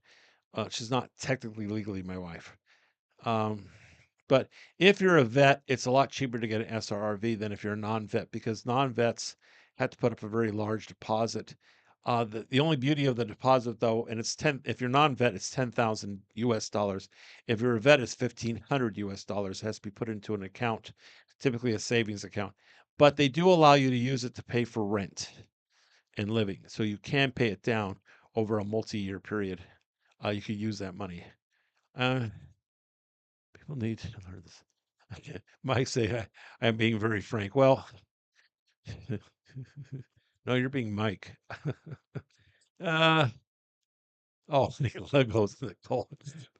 she's not technically legally my wife. Um, but if you're a vet, it's a lot cheaper to get an SRRV than if you're a non-vet because non-vets have to put up a very large deposit. The only beauty of the deposit, though, and it's 10. If you're non-vet, it's 10,000 US dollars. If you're a vet, it's 1,500 US dollars. It has to be put into an account, typically a savings account. But they do allow you to use it to pay for rent and living, so you can pay it down over a multi-year period. You could use that money. Uh, People need to learn this. Okay. Mike say I'm being very frank. Well, no, you're being Mike. Uh, oh, Legos.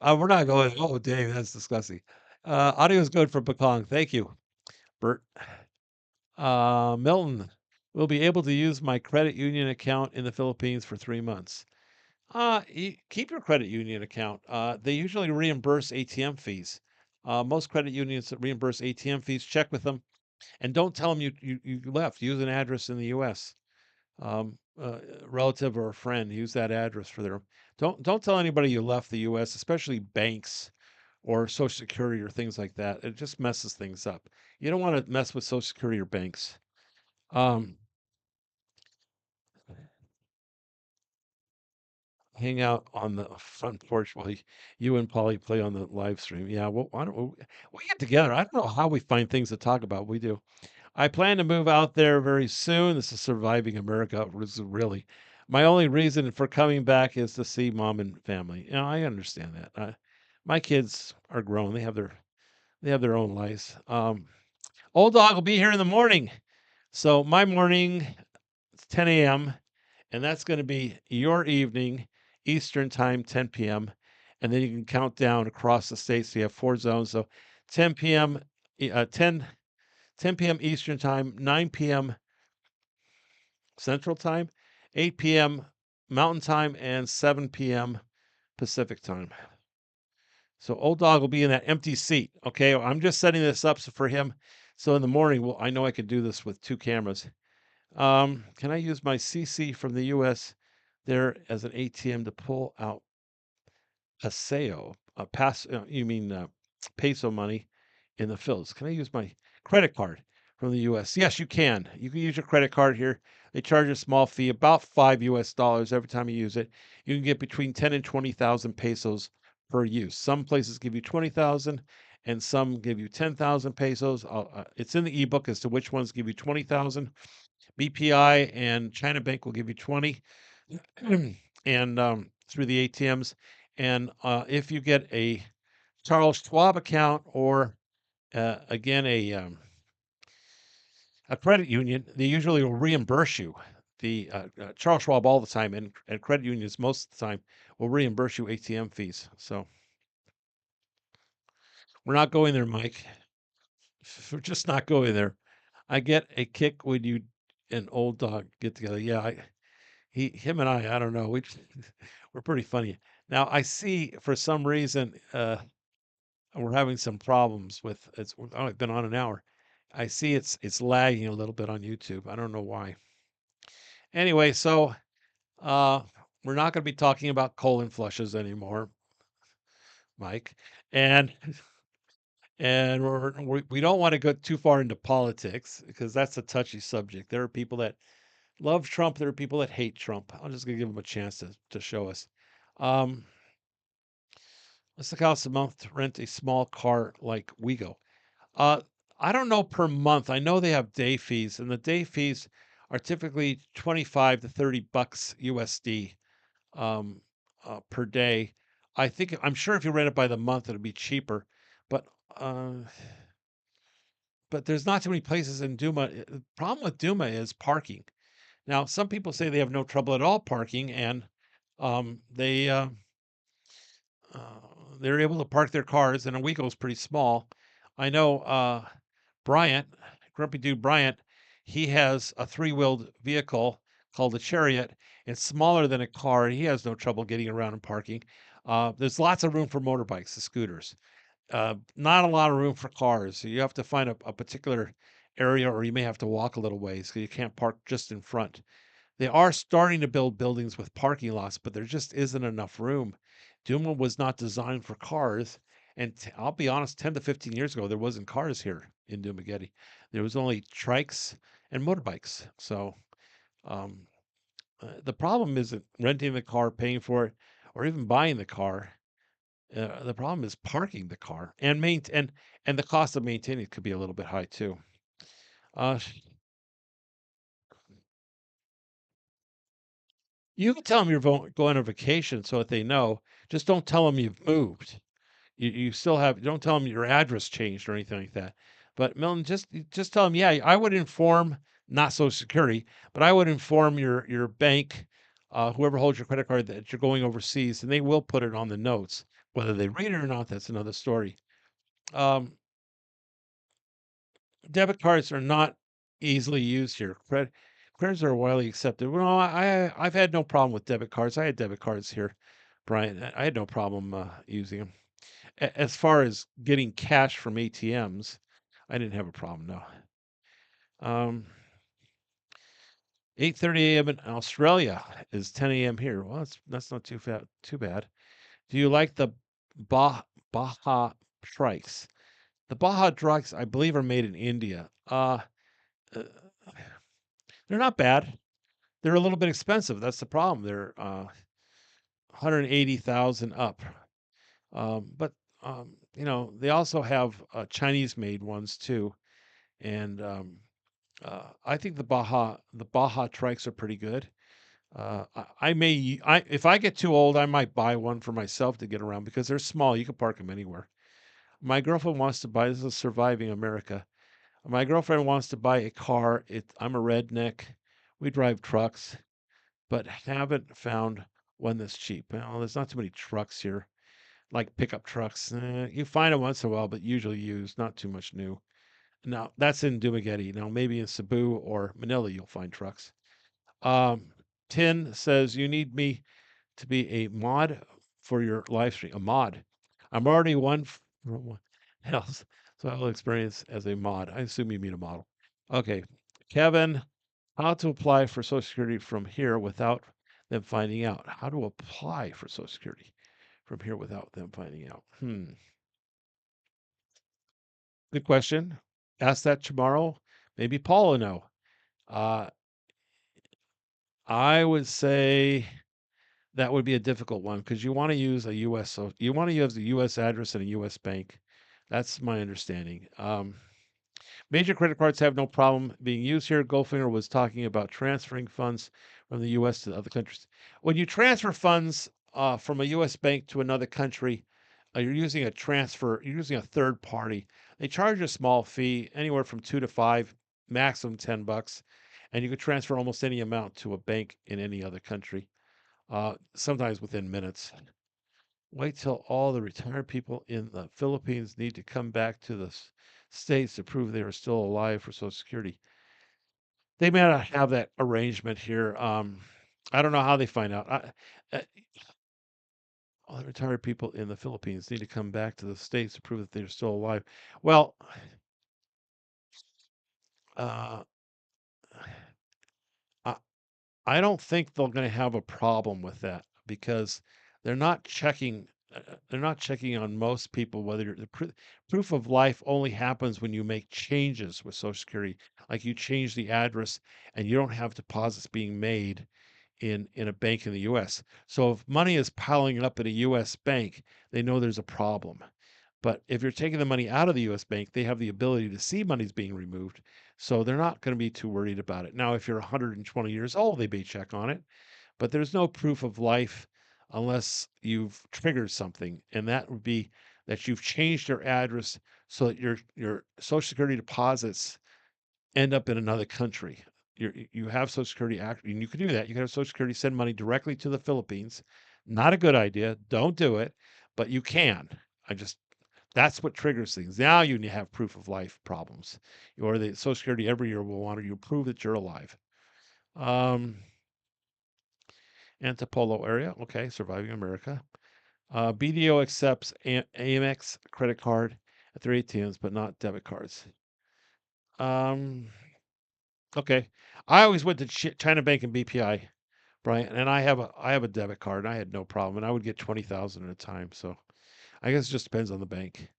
We're not going. Oh, Dave, that's disgusting. Audio is good from Pekong. Thank you, Bert. Milton will be able to use my credit union account in the Philippines for 3 months. Keep your credit union account. They usually reimburse ATM fees. Most credit unions that reimburse ATM fees. Check with them. And don't tell them you left. Use an address in the U.S. Relative or a friend, use that address for their. Don't tell anybody you left the U.S., especially banks or Social Security or things like that. It just messes things up. You don't want to mess with Social Security or banks. Um, Hang out on the front porch while you and Polly play on the live stream. Yeah, well, why don't we get together? I don't know how we find things to talk about. We do. I plan to move out there very soon. This is surviving America. Really, my only reason for coming back is to see mom and family. I understand that. My kids are grown. They have their own lives. Old dog will be here in the morning. So my morning, it's 10 a.m. and that's going to be your evening, Eastern time, 10 p.m. And then you can count down across the states. So you have 4 zones. So 10 p.m. 10 p.m. Eastern time, 9 p.m. Central time, 8 p.m. Mountain time, and 7 p.m. Pacific time. So old dog will be in that empty seat. Okay, I'm just setting this up for him. So in the morning, well, I know I can do this with 2 cameras. Can I use my CC from the U.S. there as an ATM to pull out Paseo, you mean peso money in the Phils? Can I use my credit card from the U.S.? Yes, you can. You can use your credit card here. They charge a small fee, about $5 every time you use it. You can get between 10 and 20,000 pesos per use. Some places give you 20,000 and some give you 10,000 pesos. It's in the ebook as to which ones give you 20,000. BPI and China Bank will give you 20 and through the ATMs. And if you get a Charles Schwab account or again a credit union, they usually will reimburse you. The Charles Schwab all the time and credit unions most of the time will reimburse you ATM fees. So we're not going there, Mike. for just not going there. I get a kick when you and old dog get together. Yeah, him and I don't know. We're pretty funny. Now I see for some reason we're having some problems with it's only been on an hour. I see it's lagging a little bit on YouTube. I don't know why. Anyway, so uh we're not going to be talking about colon flushes anymore, Mike. And we don't want to go too far into politics because that's a touchy subject. There are people that love Trump. There are people that hate Trump. I'm just gonna give them a chance to show us. Um, let's look how a month to rent a small car like Wego. Uh, I don't know per month. I know they have day fees, and the day fees are typically 25 to 30 bucks USD um, per day. I'm sure if you rent it by the month, it'll be cheaper, but uh, but there's not too many places in Duma. The problem with Duma is parking. Now, some people say they have no trouble at all parking, and um, they uh, uh, they're able to park their cars. And Owego is pretty small. I know Bryant, grumpy dude Bryant, he has a three-wheeled vehicle called a Chariot. It's smaller than a car. He has no trouble getting around and parking. There's lots of room for motorbikes, the scooters. Not a lot of room for cars. So you have to find a particular area, or you may have to walk a little ways because you can't park just in front. They are starting to build buildings with parking lots, but there just isn't enough room. Duma was not designed for cars. And I'll be honest, 10 to 15 years ago, there wasn't cars here in Dumaguete. There was only trikes and motorbikes. So um, the problem isn't renting the car, paying for it, or even buying the car. The problem is parking the car and the cost of maintaining it could be a little bit high too. Uh, you can tell them you're going on vacation so that they know. Just don't tell them you've moved. You still have. Don't tell them your address changed or anything like that. But Milton, just tell them. Yeah, I would inform not Social Security, but I would inform your bank, whoever holds your credit card, that you're going overseas, and they will put it on the notes. Whether they read it or not, that's another story. Um, Debit cards are not easily used here. Credits are widely accepted. Well, I've had no problem with debit cards. I had debit cards here, Brian. I had no problem using them. As far as getting cash from ATMs, I didn't have a problem. No. 8:30 a.m. in Australia is 10 a.m. here. Well, that's not too bad. Do you like the bah, Baja trikes? The Baja trikes, I believe, are made in India. Uh, they're not bad. They're a little bit expensive. That's the problem. They're 180,000 up. But they also have Chinese-made ones too. And I think the Baja trikes are pretty good. If I get too old, I might buy one for myself to get around because they're small. You can park them anywhere. My girlfriend wants to buy. This is surviving America. My girlfriend wants to buy a car. I'm a redneck. We drive trucks, but haven't found one that's cheap. Well, there's not too many trucks here, like pickup trucks. You find them once in a while, but usually used, not too much new. Now, that's in Dumaguete. Now, maybe in Cebu or Manila, you'll find trucks. Um, Tin says, you need me to be a mod for your live stream. A mod. I'm already for one else, so I'll experience as a mod. I assume you mean a model. Okay. Kevin, how to apply for Social Security from here without them finding out? How to apply for Social Security from here without them finding out? Good question. Ask that tomorrow. Maybe Paul will know. Uh, I would say that would be a difficult one because you want to use a U.S. So you want to use a U.S. address and a U.S. bank. That's my understanding. Major credit cards have no problem being used here. Goldfinger was talking about transferring funds from the U.S. to other countries. When you transfer funds from a U.S. bank to another country, you're using a transfer. You're using a third party. They charge a small fee, anywhere from 2 to 5, maximum $10, and you can transfer almost any amount to a bank in any other country. Sometimes within minutes. Wait till all the retired people in the Philippines need to come back to this. states to prove they are still alive for Social Security. They may not have that arrangement here. I don't know how they find out. All the retired people in the Philippines need to come back to the states to prove that they're still alive. Well, uh, I, I don't think they're going to have a problem with that because they're not checking. They're not checking on most people whether proof of life only happens when you make changes with Social Security, like you change the address and you don't have deposits being made in a bank in the US. So if money is piling up at a US bank, they know there's a problem. But if you're taking the money out of the US bank, they have the ability to see money's being removed. So they're not going to be too worried about it. Now, if you're 120 years old, they may check on it, but there's no proof of life unless you've triggered something. And that would be that you've changed your address so that your Social Security deposits end up in another country. You have Social Security act, and you can do that. You can have Social Security send money directly to the Philippines. Not a good idea. Don't do it, but you can. I just That's what triggers things. Now you have proof of life problems, or the Social Security every year will want you to prove that you're alive. Um, Antipolo area, okay, surviving America. BDO accepts Amex credit card at their ATMs, but not debit cards. Um, okay, I always went to China Bank and BPI, Brian, and I have a debit card. And I had no problem, and I would get 20,000 at a time. So I guess it just depends on the bank.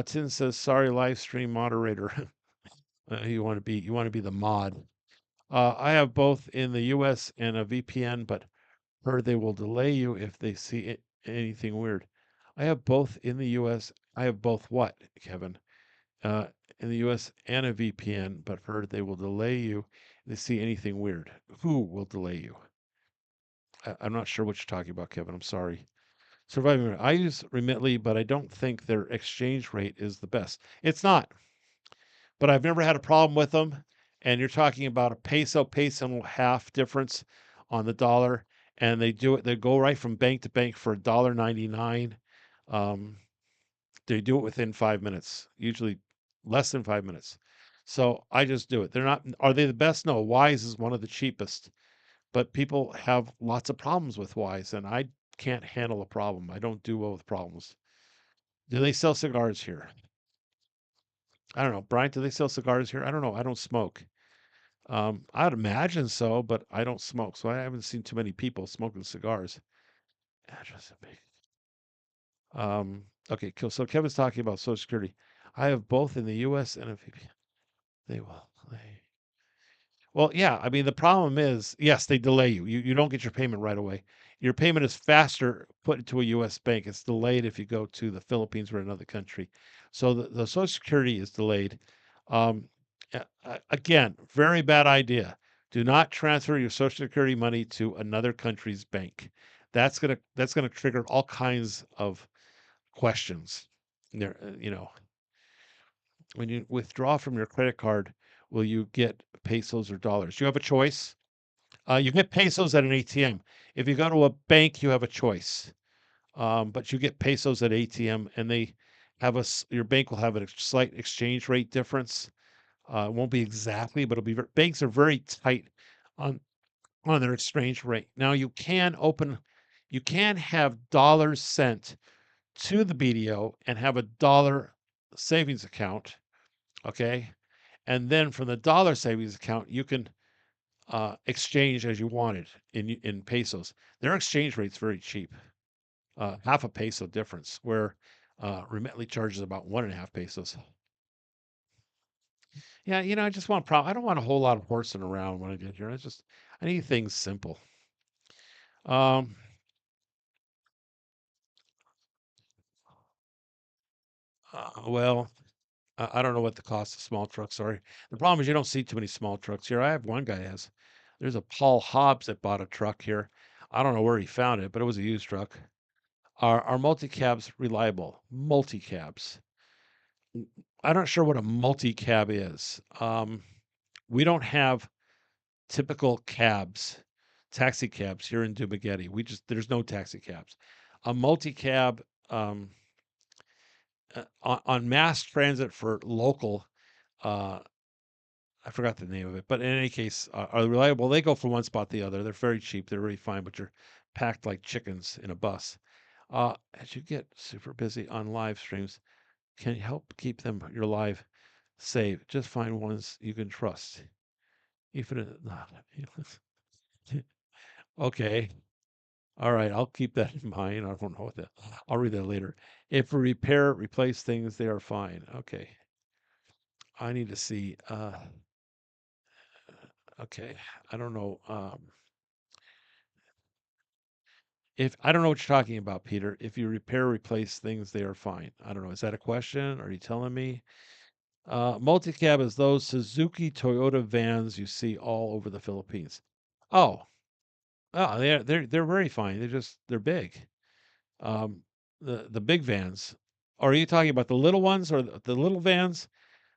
Tin says, "Sorry, live stream moderator. You want to be the mod." I have both in the U.S. and a VPN, but heard they will delay you if they see anything weird. I have both in the U.S. I have both what, Kevin? Uh, in the U.S. and a VPN, but heard they will delay you if they see anything weird. Who will delay you? I'm not sure what you're talking about, Kevin. I'm sorry. Surviving. I use Remitly, but I don't think their exchange rate is the best. It's not, but I've never had a problem with them. And you're talking about a peso and a half difference on the dollar, and they do it. They go right from bank to bank for $1.99. Um, they do it within 5 minutes, usually less than 5 minutes. So I just do it. They're not. Are they the best? No. Wise is one of the cheapest, but people have lots of problems with Wise, and I can't handle a problem. I don't do well with problems. Do they sell cigars here? I don't know. Brian, do they sell cigars here? I don't know. I don't smoke. I'd imagine so, but I don't smoke, so I haven't seen too many people smoking cigars. Address of okay, cool. So Kevin's talking about Social Security. I have both in the U.S. and a VP. They will. Well, yeah. I mean, the problem is, yes, they delay you. You don't get your payment right away. Your payment is faster put into a U.S. bank. It's delayed if you go to the Philippines or another country. So the Social Security is delayed. Um, Again, very bad idea. Do not transfer your Social Security money to another country's bank. That's gonna trigger all kinds of questions. When you withdraw from your credit card, will you get pesos or dollars? You have a choice. You get pesos at an ATM. If you go to a bank, you have a choice. But you get pesos at ATM, and your bank will have a slight exchange rate difference. It won't be exactly, but it'll be banks are very tight on on their exchange rate. Now you can have dollars sent to the BDO and have a dollar savings account. Okay, and then from the dollar savings account, you can exchange as you wanted in pesos. Their exchange rate's very cheap, half a peso difference, where Remitly charges about 1.5 pesos. Yeah, I just want I don't want a whole lot of horsing around when I get here. I need things simple. Um, well, I don't know what the cost of small trucks are. The problem is you don't see too many small trucks here. I have one guy has. There's a Paul Hobbs that bought a truck here. I don't know where he found it, but it was a used truck. Are multicabs reliable? Multicabs. I'm not sure what a multi-cab is. We don't have typical cabs, taxi cabs here in Dumaguete. There's no taxi cabs. A multi-cab, um, on mass transit for local. Uh, I forgot the name of it, but in any case, are reliable. They go from one spot to the other. They're very cheap. They're really fine, but you're packed like chickens in a bus. As you get super busy on live streams, can you help keep them your live save? Just find ones you can trust. Even if not. Okay. All right. I'll keep that in mind. I don't know what that. I'll read that later. If we repair, replace things, they are fine. Okay. I need to see. Okay. I don't know. If I don't know what you're talking about, Peter. If you repair, replace things, they are fine. I don't know. Is that a question? Are you telling me? Multicab is those Suzuki Toyota vans you see all over the Philippines. Oh, oh, they're very fine. They're big. Um, the big vans. Are you talking about the little ones or the little vans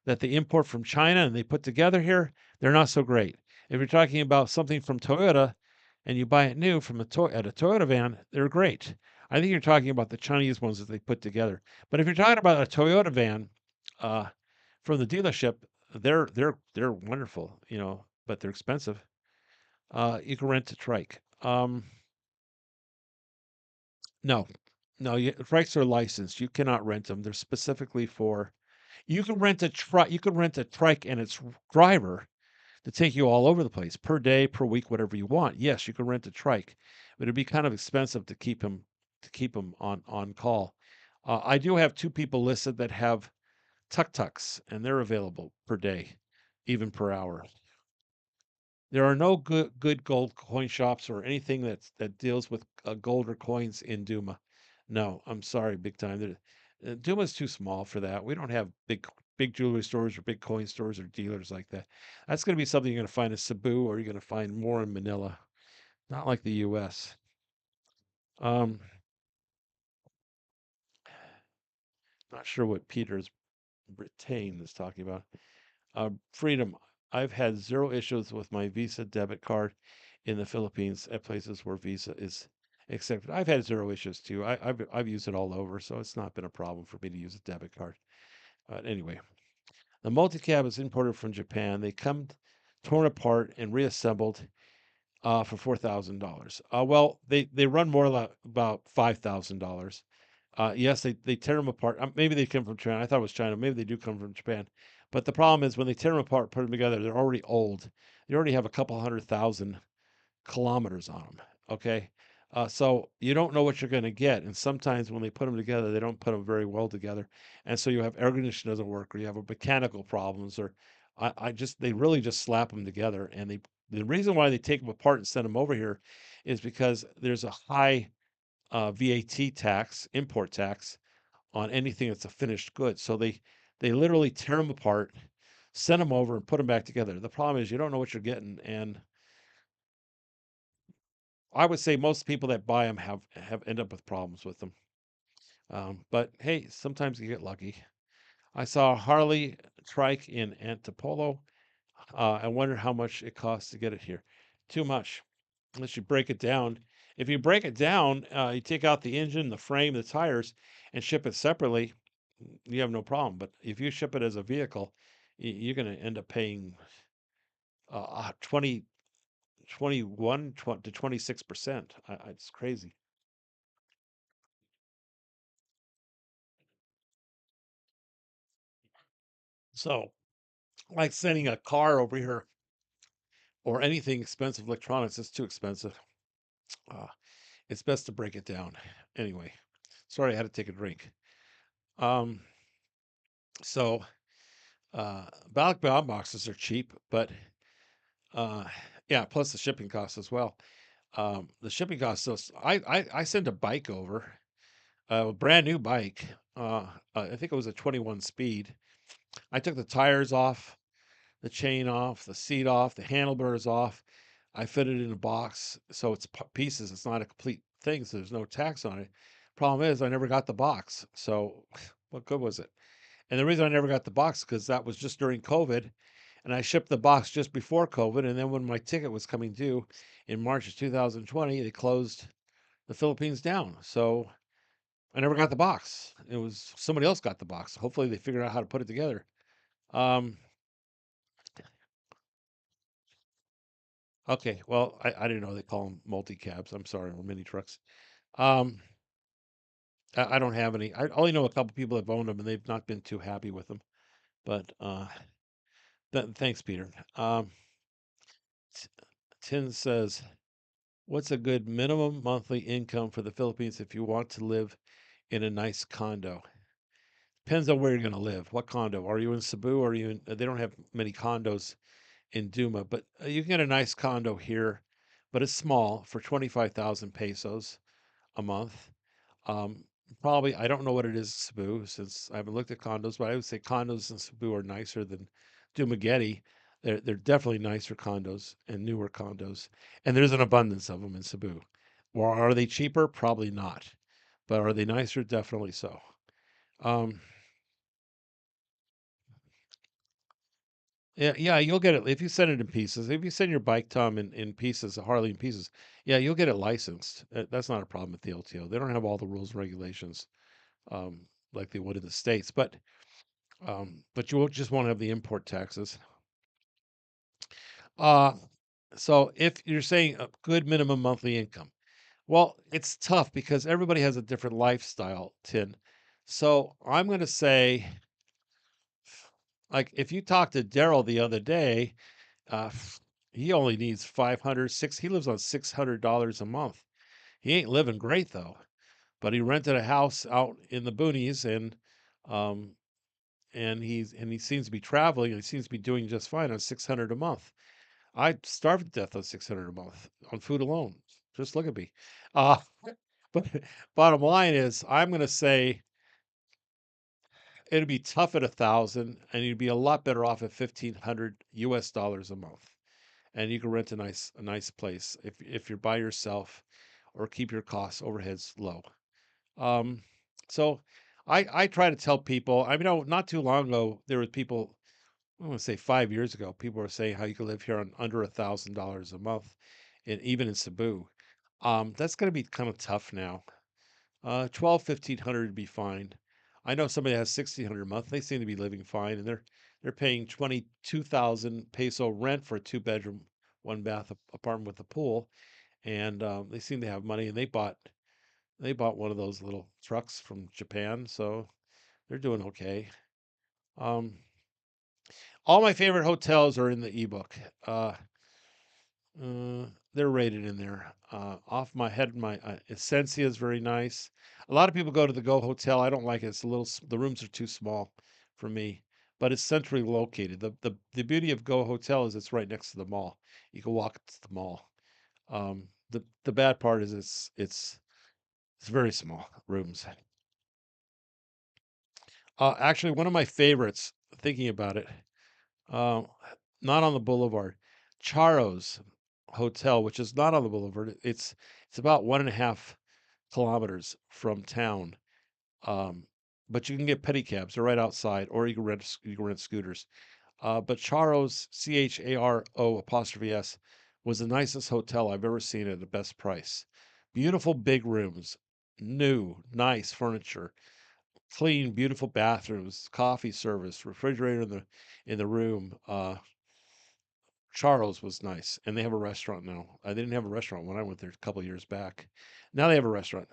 that they import from China and they put together here? They're not so great. If you're talking about something from Toyota and you buy it new from at a Toyota van, they're great. I think you're talking about the Chinese ones that they put together. But if you're talking about a Toyota van uh, from the dealership, they're wonderful, but they're expensive. You can rent a trike. No, no, trikes are licensed. You cannot rent them. They're specifically for. You can rent a trike. You can rent a trike and its driver to take you all over the place per day, per week, whatever you want. Yes, you can rent a trike, but it'd be kind of expensive to keep him on call. I do have two people listed that have tuk-tuks, and they're available per day, even per hour. There are no good gold coin shops or anything that deals with gold or coins in Duma. No, I'm sorry, big time. Duma's too small for that. We don't have big jewelry stores or big coin stores or dealers like that. That's going to be something you're going to find in Cebu or you're going to find more in Manila. Not like the U.S. Um, not sure what Peter's Britain is talking about. Freedom. I've had zero issues with my Visa debit card in the Philippines at places where Visa is accepted. I've had zero issues too. I've used it all over, so it's not been a problem for me to use a debit card. Anyway, the multicab is imported from Japan. They come torn apart and reassembled for $4,000. Well, they run more like about $5,000. Yes, they tear them apart. Maybe they come from China. I thought it was China. Maybe they do come from Japan. But the problem is when they tear them apart, put them together, they're already old. They already have a couple 100,000 kilometers on them. Okay. So you don't know what you're going to get. And sometimes when they put them together, they don't put them very well together. And so you have air conditioning doesn't work or you have a mechanical problems or they really just slap them together. And the reason why they take them apart and send them over here is because there's a high VAT tax, import tax on anything that's a finished good. So they literally tear them apart, send them over, and put them back together. The problem is you don't know what you're getting, and I would say most people that buy them have end up with problems with them. But hey, sometimes you get lucky. I saw a Harley trike in Antipolo. I wonder how much it costs to get it here. Too much, unless you break it down. If you break it down, you take out the engine, the frame, the tires, and ship it separately, you have no problem. But if you ship it as a vehicle, you're going to end up paying 20, 21 to 26%. It's crazy. So, like sending a car over here or anything expensive electronics is too expensive. Uh, it's best to break it down. Anyway, sorry I had to take a drink. Um, so, Balik boxes are cheap, but uh, yeah, plus the shipping costs as well. The shipping costs. So I sent a bike over, a brand new bike. I think it was a 21 speed. I took the tires off, the chain off, the seat off, the handlebars off. I fit it in a box, so it's pieces. It's not a complete thing, so there's no tax on it. Problem is, I never got the box. So what good was it? And the reason I never got the box because that was just during COVID, and I shipped the box just before COVID. And then when my ticket was coming due in March of 2020, they closed the Philippines down. So I never got the box. It was somebody else got the box. Hopefully they figured out how to put it together. Um, okay, well, I didn't know they call them multi-cabs. I'm sorry, or mini trucks. Um, I don't have any. I only know a couple people that have owned them, and they've not been too happy with them. But thanks, Peter. T- Tin says, "What's a good minimum monthly income for the Philippines if you want to live in a nice condo?" Depends on where you're going to live. What condo? Are you in Cebu? Or are you in? They don't have many condos in Duma, but you can get a nice condo here, but it's small for 25,000 pesos a month. Um, Probably, I don't know what it is in Cebu since I haven't looked at condos, but I would say condos in Cebu are nicer than Dumaguete. They're definitely nicer condos and newer condos, and there's an abundance of them in Cebu. Or are they cheaper? Probably not, but are they nicer? Definitely so. Um, Yeah, yeah, you'll get it if you send it in pieces. If you send your bike, Tom, in pieces, a Harley in pieces, yeah, you'll get it licensed. That's not a problem at the LTO. They don't have all the rules and regulations um, like they would in the States, but you won't just won't have the import taxes. Uh, so if you're saying a good minimum monthly income, well, it's tough because everybody has a different lifestyle, Tin. So I'm going to say, like, if you talk to Daryl the other day, Uh, he only needs 500, he lives on $600 a month. He ain't living great though, but he rented a house out in the boonies um, and he seems to be traveling and he seems to be doing just fine on 600 a month. I'd starve to death on 600 a month on food alone. Just look at me. Uh, but bottom line is, I'm going to say it'd be tough at 1,000 and you'd be a lot better off at 1,500 US dollars a month. And you can rent a nice place if you're by yourself or keep your costs overheads low. Um, so I try to tell people, I mean, not too long ago, there were people, I want to say 5 years ago, people were saying how you could live here on under $1,000 a month, and even in Cebu. That's going to be kind of tough now. 12, 1,500 would be fine. I know somebody that has 1,600 a month. They seem to be living fine, and they're paying 22,000 peso rent for a two-bedroom, one bath apartment with a pool, and they seem to have money. And they bought one of those little trucks from Japan, so they're doing okay. Um, all my favorite hotels are in the ebook. They're rated in there. Off my head, my Essentia is very nice. A lot of people go to the Go Hotel. I don't like it. It's a little. The rooms are too small for me, but it's centrally located. The beauty of Go Hotel is it's right next to the mall. You can walk to the mall. The bad part is it's very small rooms. Actually, one of my favorites. Thinking about it, uh, not on the boulevard. Charo's Hotel, which is not on the boulevard. It's about 1.5 kilometers from town. Um, but you can get pedicabs. They're right outside, or you can rent scooters. But Charo's Charo apostrophe S was the nicest hotel I've ever seen at the best price. Beautiful big rooms, new, nice furniture, clean, beautiful bathrooms, coffee service, refrigerator in the room. Charles was nice, and they have a restaurant now. I didn't have a restaurant when I went there a couple of years back. Now they have a restaurant.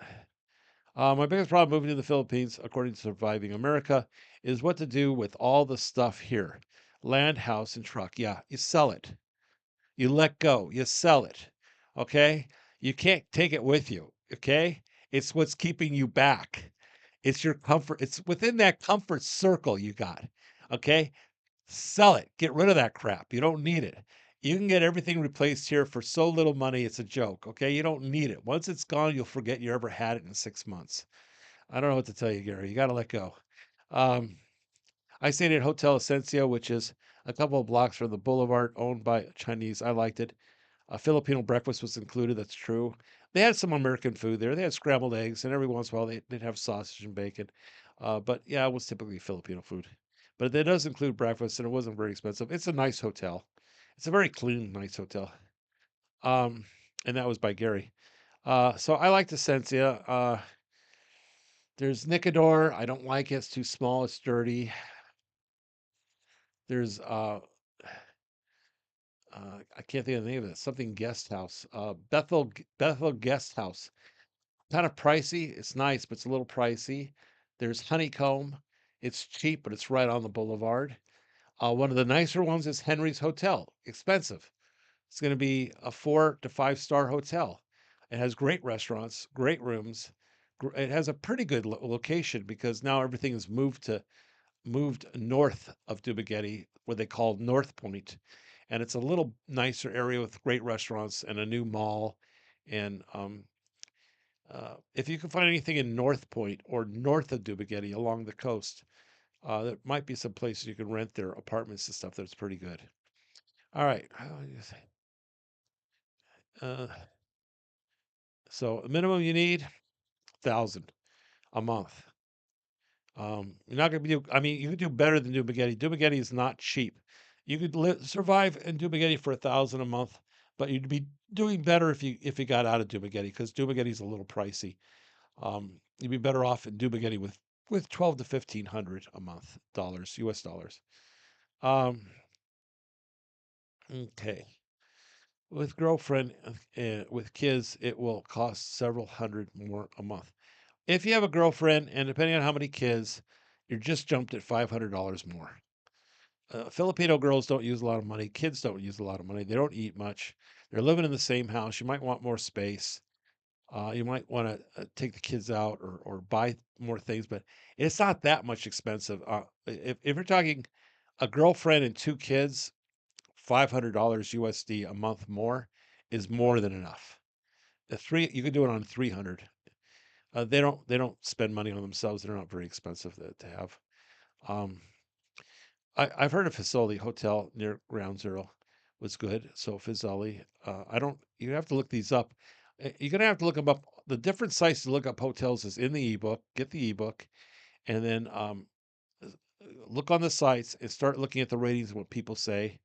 My biggest problem moving to the Philippines, according to Surviving America, is what to do with all the stuff here: land, house, and truck. Yeah, you sell it. You let go. You sell it. Okay? You can't take it with you. Okay? It's what's keeping you back. It's your comfort. It's within that comfort circle you got. Okay? Sell it. Get rid of that crap. You don't need it. You can get everything replaced here for so little money, it's a joke. Okay? You don't need it. Once it's gone, you'll forget you ever had it in 6 months. I don't know what to tell you, Gary. You got to let go. Um, I stayed at Hotel Essentia, which is a couple of blocks from the boulevard, owned by Chinese. I liked it. A Filipino breakfast was included. That's true. They had some American food there. They had scrambled eggs, and every once in a while they'd have sausage and bacon. But yeah, it was typically Filipino food. But it does include breakfast, and it wasn't very expensive. It's a nice hotel. It's a very clean, nice hotel. Um, and that was by Gary. So I like the Sensia. There's Nicodor. I don't like it. It's too small. It's dirty. There's I can't think of the name of it. Something guest house. Bethel guest house. Kind of pricey. It's nice, but it's a little pricey. There's Honeycomb. It's cheap, but it's right on the boulevard. One of the nicer ones is Henry's Hotel. Expensive. It's going to be a 4 to 5 star hotel. It has great restaurants, great rooms. It has a pretty good location because now everything is moved north of Dumaguete, where they call North Point, and it's a little nicer area with great restaurants and a new mall. And if you can find anything in North Point or north of Dumaguete along the coast, there might be some places you can rent their apartments and stuff that's pretty good. All right. Uh, so the minimum you need 1,000 a month. You're not going to be. I mean, you could do better than Dumaguete. Dumaguete is not cheap. You could survive in Dumaguete for 1,000 a month, but you'd be doing better if you got out of Dumaguete because Dumaguete is a little pricey. You'd be better off in Dumaguete with 12 to 1,500 a month U.S. dollars. Um, okay. With girlfriend, with kids, it will cost several hundred more a month. If you have a girlfriend, and depending on how many kids, you're just jumped at $500 more. Filipino girls don't use a lot of money. Kids don't use a lot of money. They don't eat much. They're living in the same house. You might want more space. You might want to take the kids out or buy more things, but it's not that much expensive. If you're talking a girlfriend and 2 kids, $500 USD a month more is more than enough. You could do it on 300. They don't spend money on themselves. They're not very expensive to have. Um, I've heard of Fazoli Hotel near Ground Zero was good. So Fazoli, I don't. You have to look these up. You're gonna have to look them up. The different sites to look up hotels is in the ebook. Get the ebook, and then look on the sites and start looking at the ratings and what people say.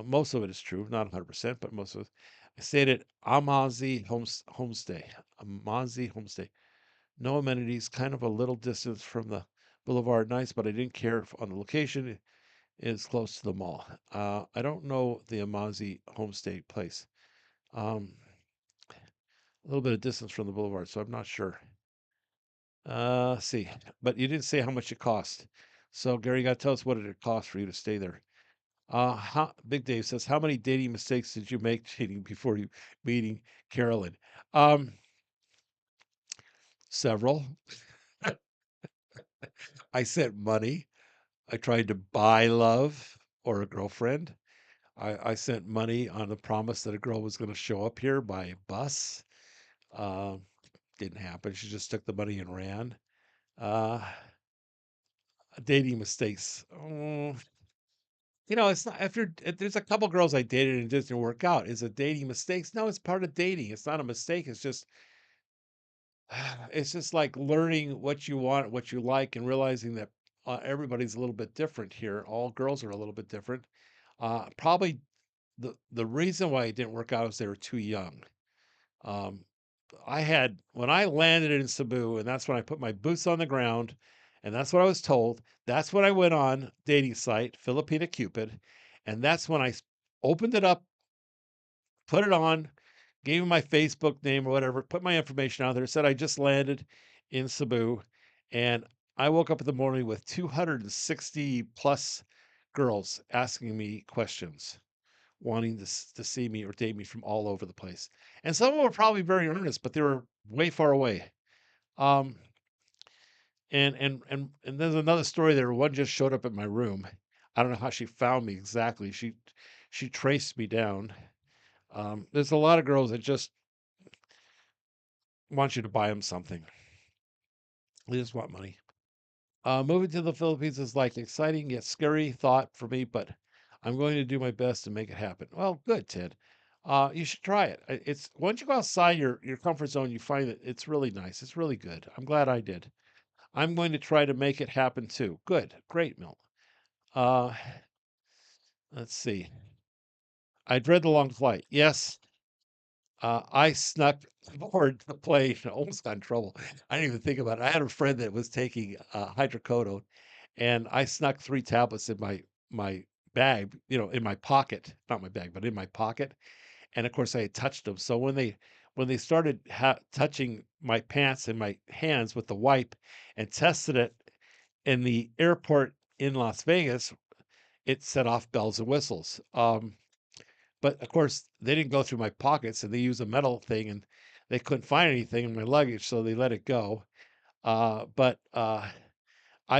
Most of it is true, not 100%, but most of it. I stayed at Homestay. Amazi Homestay. No amenities, kind of a little distance from the boulevard. Nice, but I didn't care on the location. Is close to the mall. I don't know the Amazi Homestay place. A little bit of distance from the boulevard, so I'm not sure. See, but you didn't say how much it cost. So Gary, you got to tell us what it cost for you to stay there. Big Dave says, how many dating mistakes did you make dating before you meeting Carolyn? Um, Several. I sent money. I tried to buy love or a girlfriend. I sent money on the promise that a girl was going to show up here by bus. Um, didn't happen. She just took the money and ran. Uh, Dating mistakes. It's not if there's a couple girls I dated and it didn't work out. Is it dating mistakes? No, it's part of dating. It's not a mistake. It's just like learning what you want, what you like, and realizing that everybody's a little bit different here. All girls are a little bit different. Probably the reason why it didn't work out is they were too young. Um, I had when I landed in Cebu, and that's when I put my boots on the ground, and that's what I was told. That's when I went on dating site Filipina Cupid, and that's when opened it up, put it on, gave him my Facebook name or whatever, put my information out there, said I just landed in Cebu, and I woke up in the morning with 260 plus girls asking me questions, wanting to see me or date me from all over the place. And some of them were probably very earnest, but they were way far away. Um, and there's another story there. One just showed up at my room. I don't know how she found me exactly. She traced me down. There's a lot of girls that just want you to buy them something. They just want money. Moving to the Philippines is like exciting yet scary thought for me, but I'm going to do my best to make it happen. Well, good, Ted. You should try it. It's once you go outside your comfort zone, you find that it's really nice. It's really good. I'm glad I did. I'm going to try to make it happen too. Good, great, Milt. Uh, let's see. I dread the long flight. Yes, I snuck aboard the plane, almost got in trouble. I didn't even think about it. I had a friend that was taking hydrocodone, and I snuck 3 tablets in my bag, in my pocket, not my bag, but in my pocket. And of course, I had touched them. So when they started touching my pants and my hands with the wipe and tested it in the airport in Las Vegas, it set off bells and whistles. But of course, they didn't go through my pockets, and they used a metal thing, and they couldn't find anything in my luggage, so they let it go. But I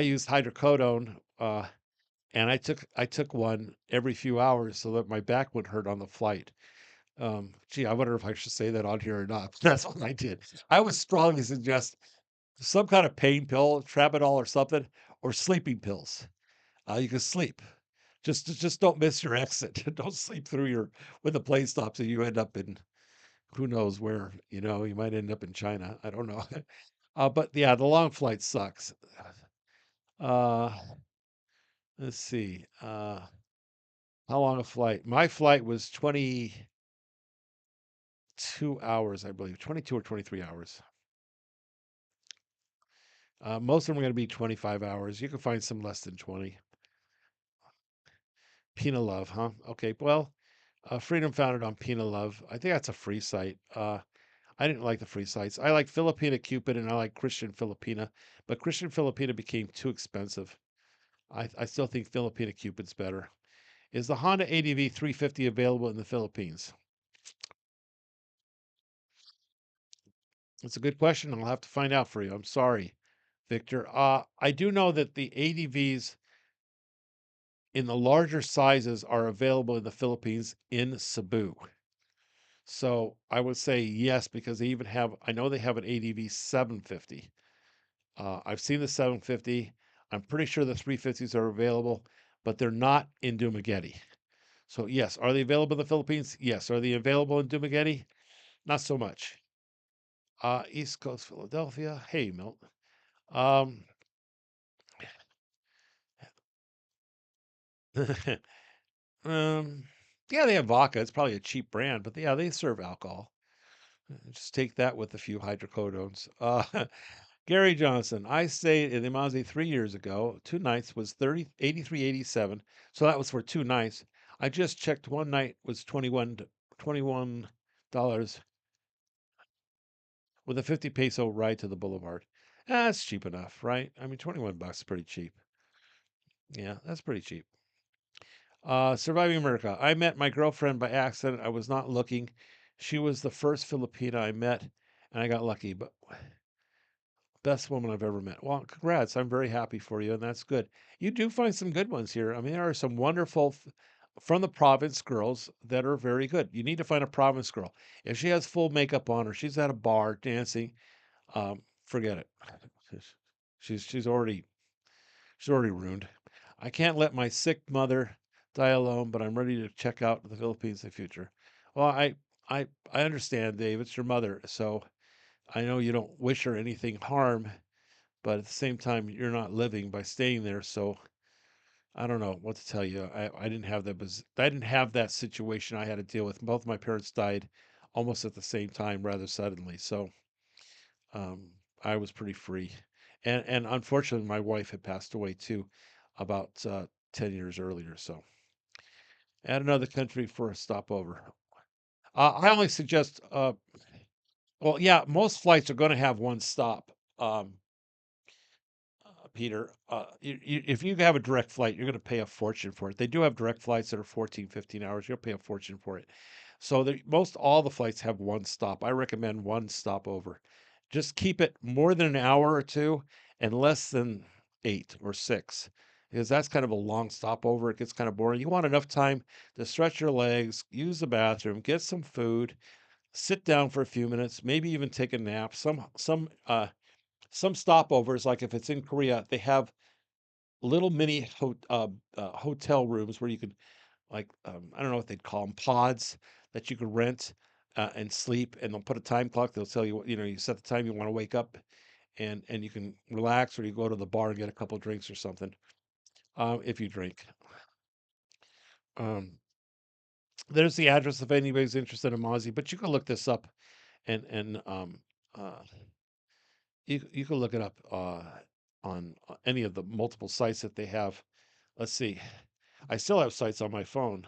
used hydrocodone, and I took one every few hours so that my back wouldn't hurt on the flight. Gee, I wonder if I should say that on here or not. That's what I did. I would strongly suggest some kind of pain pill, Tramadol or something, or sleeping pills. You can sleep. Just don't miss your exit. Don't sleep through your when the plane stops and you end up in who knows where. You might end up in China. I don't know. But yeah, the long flight sucks. Uh, let's see. How long a flight? My flight was 22 hours, I believe, 22 or 23 hours. Most of them are going to be 25 hours. You can find some less than 20. Pina Love, huh? Okay, well, Freedom founded on Pina Love. I think that's a free site. I didn't like the free sites. I like Filipina Cupid and I like Christian Filipina, but Christian Filipina became too expensive. I still think Filipina Cupid's better. Is the Honda ADV 350 available in the Philippines? It's a good question. I'll have to find out for you. I'm sorry, Victor. I do know that the ADVs in the larger sizes are available in the Philippines in Cebu. So I would say yes, because they even have, I know they have an ADV 750. I've seen the 750. I'm pretty sure the 350s are available, but they're not in Dumaguete. So yes, are they available in the Philippines? Yes. Are they available in Dumaguete? Not so much. East Coast Philadelphia. Hey, Milt. Um, um, yeah, they have vodka. It's probably a cheap brand, but yeah, they serve alcohol. Just take that with a few hydrocodones. Gary Johnson, I stayed in Imazi 3 years ago. 2 nights was 83.87. So that was for 2 nights. I just checked one night was $21 with a 50 peso ride to the boulevard. That's cheap enough, right? I mean, 21 bucks is pretty cheap. Yeah, that's pretty cheap. Surviving America. I met my girlfriend by accident. I was not looking. She was the first Filipina I met, and I got lucky. But best woman I've ever met. Well, congrats. I'm very happy for you, and that's good. You do find some good ones here. I mean, there are some wonderful from the province girls that are very good. You need to find a province girl. If she has full makeup on or she's at a bar dancing, forget it. She's already ruined. I can't let my sick mother die alone, but I'm ready to check out the Philippines in the future. Well, I understand, Dave. It's your mother, so I know you don't wish her anything harm, but at the same time, you're not living by staying there. So I don't know what to tell you. I didn't have that. I didn't have that situation I had to deal with. Both my parents died almost at the same time, rather suddenly. So um, I was pretty free, and unfortunately, my wife had passed away too, about 10 years earlier. So add another country for a stopover. I only suggest. Well, yeah, most flights are going to have one stop. Peter, if you have a direct flight, you're going to pay a fortune for it. They do have direct flights that are 14, 15 hours. You'll pay a fortune for it. So most all the flights have one stop. I recommend one stopover. Just keep it more than an hour or two and less than 8 or 6, because that's kind of a long stopover. It gets kind of boring. You want enough time to stretch your legs, use the bathroom, get some food, sit down for a few minutes, maybe even take a nap. Some stopovers, like if it's in Korea, they have little mini hotel rooms where you could, like, I don't know what they'd call them, pods that you could rent and sleep, and they'll put a time clock. They'll tell you what, you set the time you want to wake up, and you can relax, or you go to the bar and get a couple drinks or something, if you drink. Um, There's the address if anybody's interested in Mozzie, but you can look this up and uh, you can look it up on any of the multiple sites that they have. Let's see. I still have sites on my phone.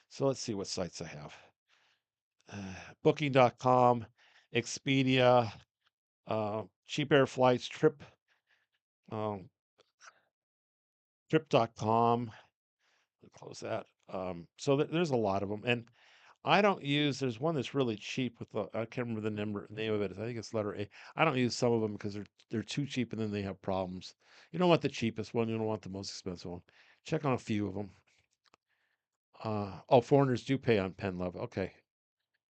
So let's see what sites I have. Booking.com, Expedia, Cheap Air Flights, um, Trip.com. Close that. So there's a lot of them, and I don't use. There's one that's really cheap with the. I can't remember the name of it. I think it's letter A. I don't use some of them because they're too cheap, and then they have problems. You don't want the cheapest one. You don't want the most expensive one. Check on a few of them. Oh, foreigners do pay on Pen Love. Okay.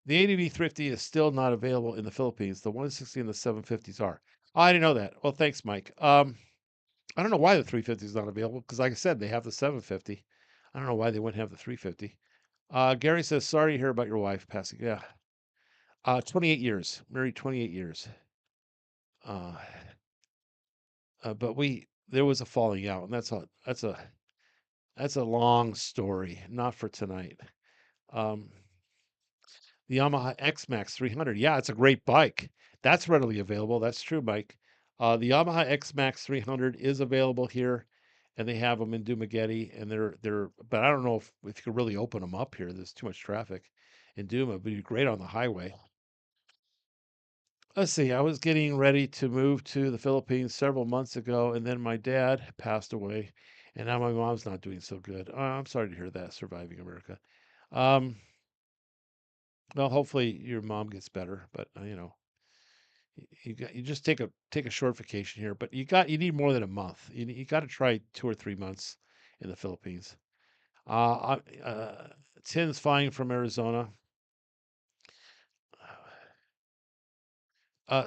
The ADV Thrifty is still not available in the Philippines. The 160 and the 750s are. Oh, I didn't know that. Well, thanks, Mike. I don't know why the 350 is not available because, like I said, they have the 750. I don't know why they wouldn't have the 350. Gary says, sorry to hear about your wife passing. Yeah. 28 years. Married 28 years. Uh, but there was a falling out, and that's a long story, not for tonight. Um, the Yamaha X Max 300. Yeah, it's a great bike. That's readily available. That's true, Mike. The Yamaha X Max 300 is available here, and they have them in Dumaguete, and they're. But I don't know if you could really open them up here. There's too much traffic in Duma, but it'd be great on the highway. Let's see. I was getting ready to move to the Philippines several months ago, and then my dad passed away, and now my mom's not doing so good. I'm sorry to hear that. Surviving America. Um, well, hopefully your mom gets better, but you just take a short vacation here, but you need more than a month. You got to try 2 or 3 months in the Philippines. Tin's flying from Arizona.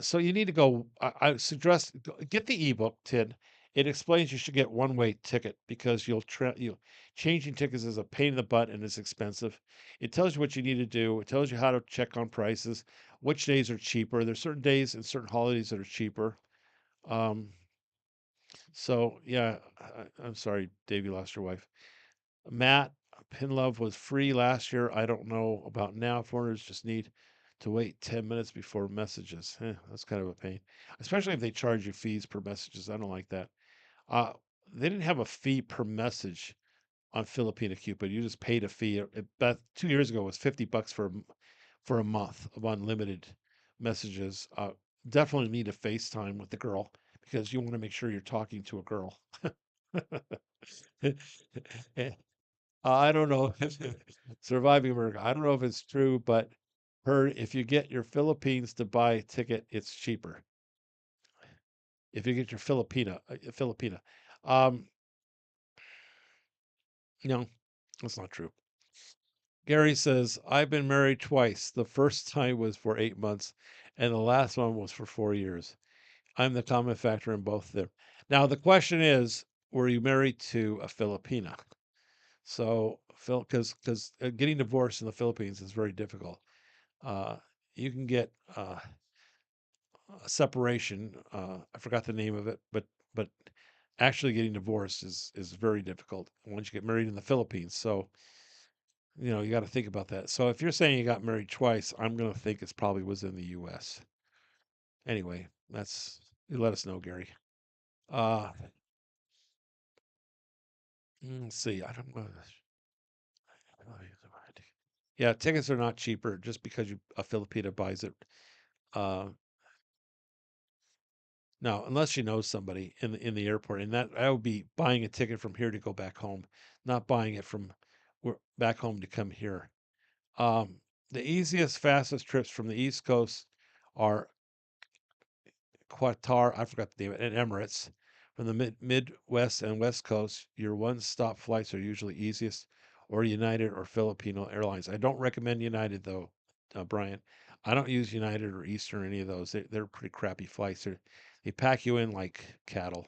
So you need to go. I suggest get the ebook, Tin. It explains you should get one-way ticket because you changing tickets is a pain in the butt and it's expensive. It tells you what you need to do. It tells you how to check on prices, which days are cheaper. There's certain days and certain holidays that are cheaper. Um, so yeah, I'm sorry, Dave, you lost your wife. Matt, Pinlove was free last year. I don't know about now. Foreigners just need to wait 10 minutes before messages. That's kind of a pain, especially if they charge you fees per messages. I don't like that. Uh, they didn't have a fee per message on Filipino Cupid. You just paid a fee. About 2 years ago, it was $50 for a month of unlimited messages. Definitely need a FaceTime with the girl because you want to make sure you're talking to a girl. I don't know if surviving America. I don't know if it's true, but heard if you get your Philippines to buy a ticket, it's cheaper. If you get your Filipina, um, no, that's not true. Gary says I've been married twice. The first time was for 8 months, and the last one was for 4 years. I'm the common factor in both of them. Now the question is, were you married to a Filipina? So, because getting divorced in the Philippines is very difficult. Uh, you can get a separation. I forgot the name of it, but actually getting divorced is very difficult once you get married in the Philippines. So you got to think about that. So if you're saying you got married twice, I'm going to think it's probably was in the U.S. Anyway, you let us know, Gary. Uh, let's see. I don't know. Yeah, tickets are not cheaper just because a Filipina buys it. Uh, No, unless you know somebody in the airport, and that I would be buying a ticket from here to go back home, not buying it from back home to come here. The easiest, fastest trips from the East Coast are Qatar, I forgot the name, and Emirates. From the Midwest and West Coast, your one-stop flights are usually easiest, or United or Filipino Airlines. I don't recommend United though, Brian. I don't use United or Eastern or any of those. They're pretty crappy flights. They pack you in like cattle.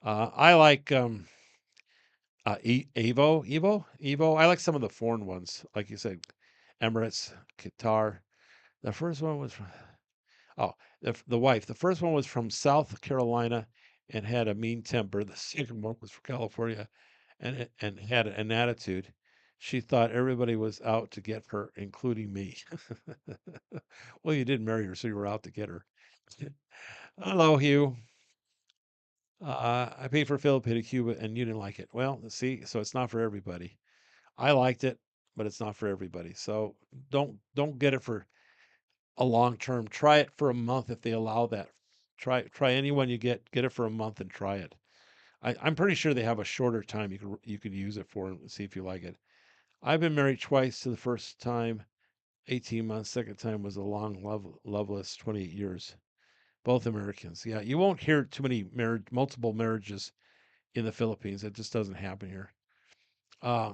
I like Evo. I like some of the foreign ones, like you said, Emirates, Qatar. The first one was from, oh, the wife. The first one was from South Carolina and had a mean temper. The second one was from California and had an attitude. She thought everybody was out to get her, including me. Well, you did marry her, so you were out to get her. Hello, Hugh. I paid for Filipino Cuba and you didn't like it. Well, see, so it's not for everybody. I liked it, but it's not for everybody. So don't get it for a long term. Try it for a month if they allow that. Try anyone you get it for a month and try it. I'm pretty sure they have a shorter time you could use it for and see if you like it. I've been married twice. To the first time, 18 months. Second time was a long loveless 28 years. Both Americans. Yeah, you won't hear too many multiple marriages in the Philippines. It just doesn't happen here. Uh,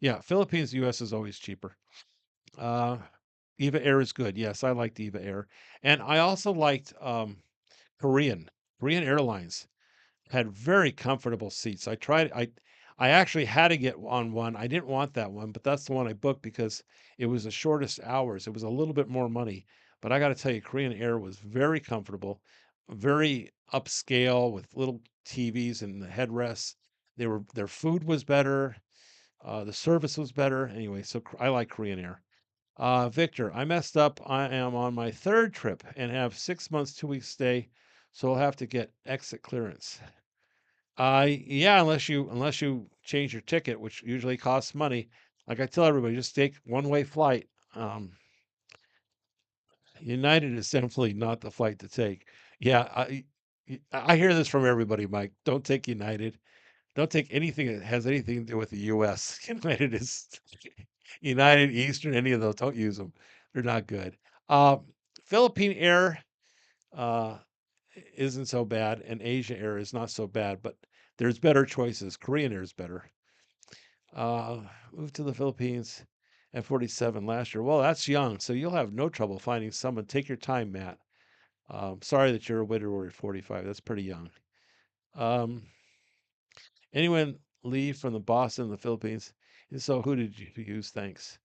yeah, Philippines, U.S. is always cheaper. Uh, Eva Air is good. Yes, I liked Eva Air, and I also liked Korean Airlines. Had very comfortable seats. I actually had to get on one. I didn't want that one, but that's the one I booked because it was the shortest hours. It was a little bit more money, but I got to tell you, Korean Air was very comfortable, very upscale with little TVs and the headrests. Their food was better, the service was better. Anyway, so I like Korean Air. Victor, I messed up. I am on my third trip and have 6 months, 2 weeks stay, so I'll have to get exit clearance. Yeah, unless you change your ticket, which usually costs money. Like I tell everybody, just take one-way flight. Um, United is definitely not the flight to take. Yeah, I hear this from everybody, Mike. Don't take United. Don't take anything that has anything to do with the U.S. United is United, Eastern, any of those. Don't use them. They're not good. Um, Philippine Air uh, isn't so bad, and Asia Air is not so bad, but there's better choices. Korean Air is better. Uh, Moved to the Philippines at 47 last year. Well, that's young, so you'll have no trouble finding someone. Take your time, Matt. Sorry that you're a widower at 45. That's pretty young. Um, Anyone leave from the Boston, the Philippines? And so, who did you use? Thanks.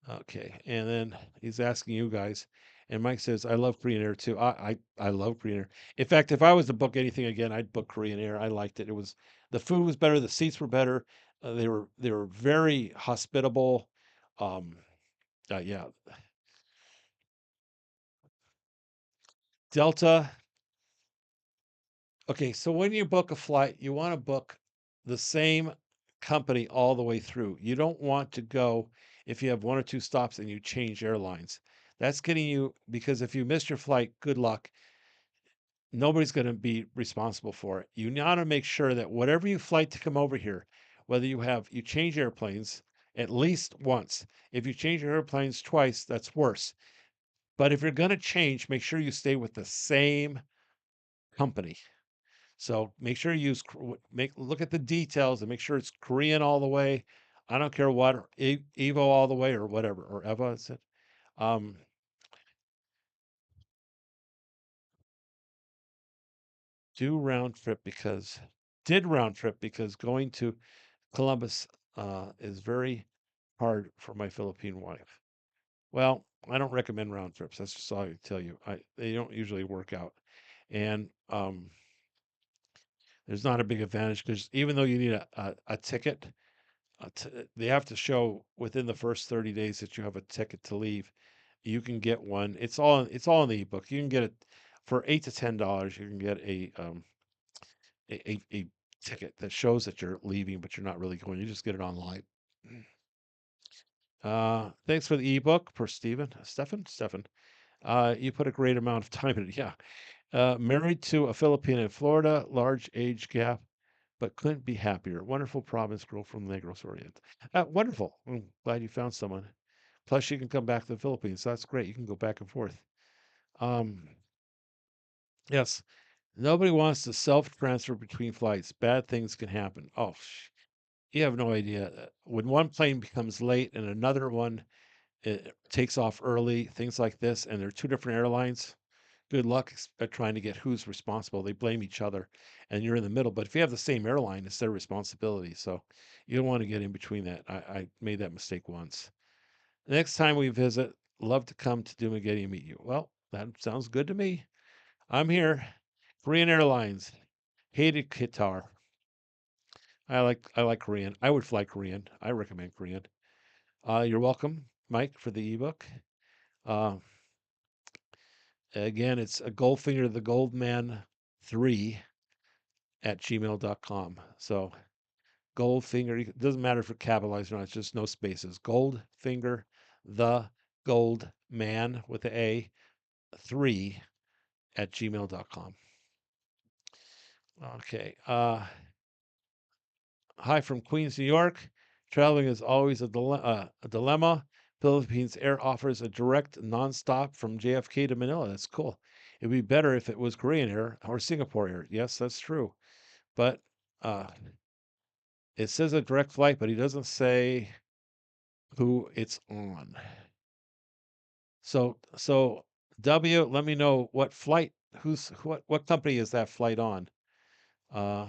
Okay, and then he's asking you guys, and Mike says, "I love Korean Air too. I love Korean Air. In fact, if I was to book anything again, I'd book Korean Air. I liked it. It was the food was better, the seats were better. They were very hospitable. Um, yeah, Delta. Okay, so when you book a flight, you want to book the same company all the way through. You don't want to go if you have one or two stops and you change airlines. That's getting you because if you miss your flight, good luck. Nobody's going to be responsible for it. You want to make sure that whatever you flight to come over here, whether you change airplanes at least once. If you change your airplanes twice, that's worse. But if you're going to change, make sure you stay with the same company. So make sure you use make look at the details and make sure it's Korean all the way. I don't care what or Evo all the way or whatever or Eva. Is it? Um, do round trip because did round trip because going to Columbus is very hard for my Philippine wife. Well, I don't recommend round trips. That's just all I tell you. They don't usually work out, and there's not a big advantage because even though you need a ticket, they have to show within the first 30 days that you have a ticket to leave. You can get one. It's all in the ebook. You can get it for $8 to $10. You can get a ticket that shows that you're leaving, but you're not really going. You just get it online. Thanks for the ebook for Stefan. You put a great amount of time in it. Yeah. Married to a Filipino in Florida, large age gap, but couldn't be happier. Wonderful province girl from Negros Orient. Wonderful. I'm glad you found someone. Plus, you can come back to the Philippines. So that's great. You can go back and forth. Um, yes. Nobody wants to self-transfer between flights. Bad things can happen. Oh, you have no idea. When one plane becomes late and another one takes off early, things like this, and they're two different airlines, good luck at trying to get who's responsible. They blame each other, and you're in the middle. But if you have the same airline, it's their responsibility. So you don't want to get in between that. I made that mistake once. Next time we visit, love to come to Dumaguete and meet you. Well, that sounds good to me. I'm here. Korean Airlines. Hated Qatar. I like Korean. I would fly Korean. I recommend Korean. You're welcome, Mike, for the ebook. Uh, again, it's a Goldfinger the Goldman 3 at gmail.com. So Goldfinger, it doesn't matter if it capitalized or not, it's just no spaces. Goldfinger the Gold Man with the A 3 at gmail.com. Okay. Hi from Queens, New York. Traveling is always a dilemma. Philippines Air offers a direct nonstop from JFK to Manila. That's cool. It'd be better if it was Korean Air or Singapore Air. Yes, that's true. But uh, it says a direct flight, but he doesn't say who it's on. So W, let me know what flight, what company is that flight on? Uh,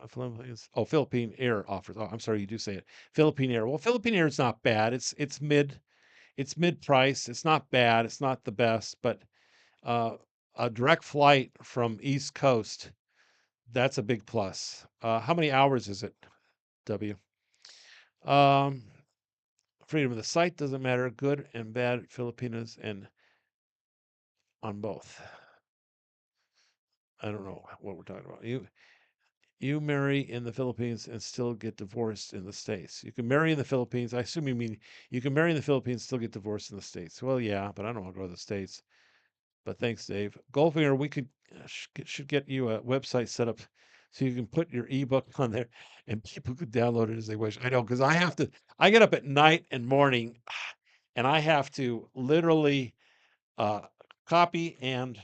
Philippine Air offers. Oh, I'm sorry, you do say it. Philippine Air. Well, Philippine Air is not bad. It's mid price. It's not bad. It's not the best, but uh, a direct flight from East Coast, that's a big plus. How many hours is it, W? Um, freedom of the site doesn't matter. Good and bad Filipinos and on both. I don't know what we're talking about. You marry in the Philippines and still get divorced in the States. You can marry in the Philippines. I assume you mean you can marry in the Philippines, still get divorced in the States. Well, yeah, but I don't want to go to the States. But thanks, Dave. Goldfinger, we should get you a website set up so you can put your ebook on there and people could download it as they wish. I know, because I get up at night and morning and I have to literally uh, copy and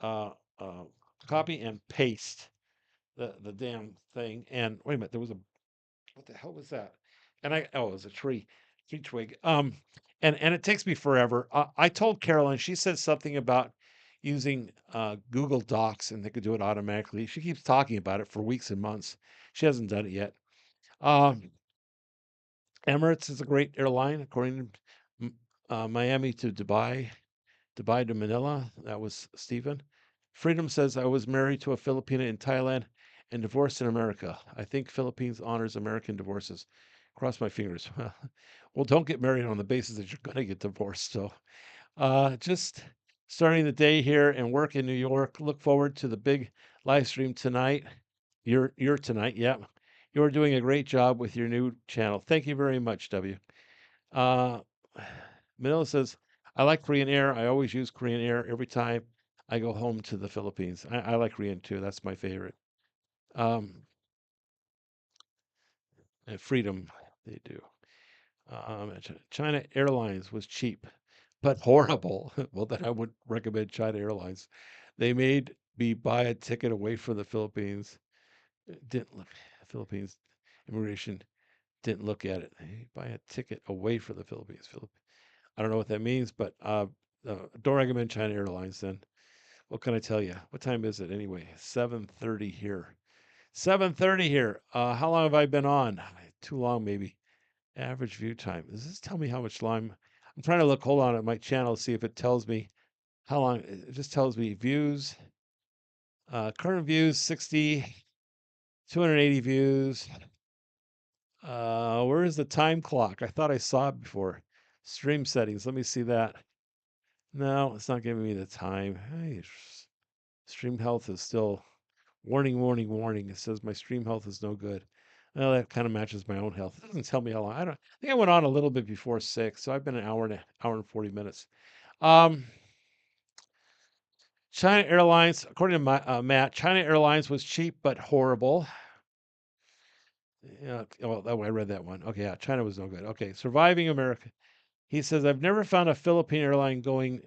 uh, uh, copy and paste the damn thing. And wait a minute, there was a what the hell was that? And it was a tree twig. And it takes me forever. I told Caroline, she said something about using Google Docs and they could do it automatically. She keeps talking about it for weeks and months. She hasn't done it yet. Um, Emirates is a great airline, according to Miami to Dubai to Manila. That was Stephen. Freedom says, I was married to a Filipina in Thailand and divorced in America. I think Philippines honors American divorces. Cross my fingers. Well, don't get married on the basis that you're going to get divorced. So, just starting the day here and work in New York. Look forward to the big live stream tonight. You're tonight. Yeah. You're doing a great job with your new channel. Thank you very much, W. Uh, Manila says, I like Korean Air. I always use Korean Air every time I go home to the Philippines. I like Korean too. That's my favorite. Um, and Freedom, they do. China Airlines was cheap, but horrible. Well, then I would recommend China Airlines. They made me buy a ticket away from the Philippines. Didn't look, Philippines immigration didn't look at it. Hey, buy a ticket away from the Philippines. I don't know what that means, but don't recommend China Airlines then. What can I tell you? What time is it anyway? 7:30 here. 7:30 here. How long have I been on? Too long, maybe. Average view time. Does this tell me how much long? I'm trying to look. Hold on at my channel to see if it tells me how long. It just tells me views. Current views 60, 280 views. Where is the time clock? I thought I saw it before. Stream settings. Let me see that. No, it's not giving me the time. Hey, stream health is still warning, warning, warning. It says my stream health is no good. Well, that kind of matches my own health. It doesn't tell me how long. I think I went on a little bit before 6, so I've been an hour and 40 minutes. Um, China Airlines, according to Matt, China Airlines was cheap but horrible. Yeah, well, I read that one. Okay, yeah, China was no good. Okay, surviving America. He says I've never found a Philippine airline going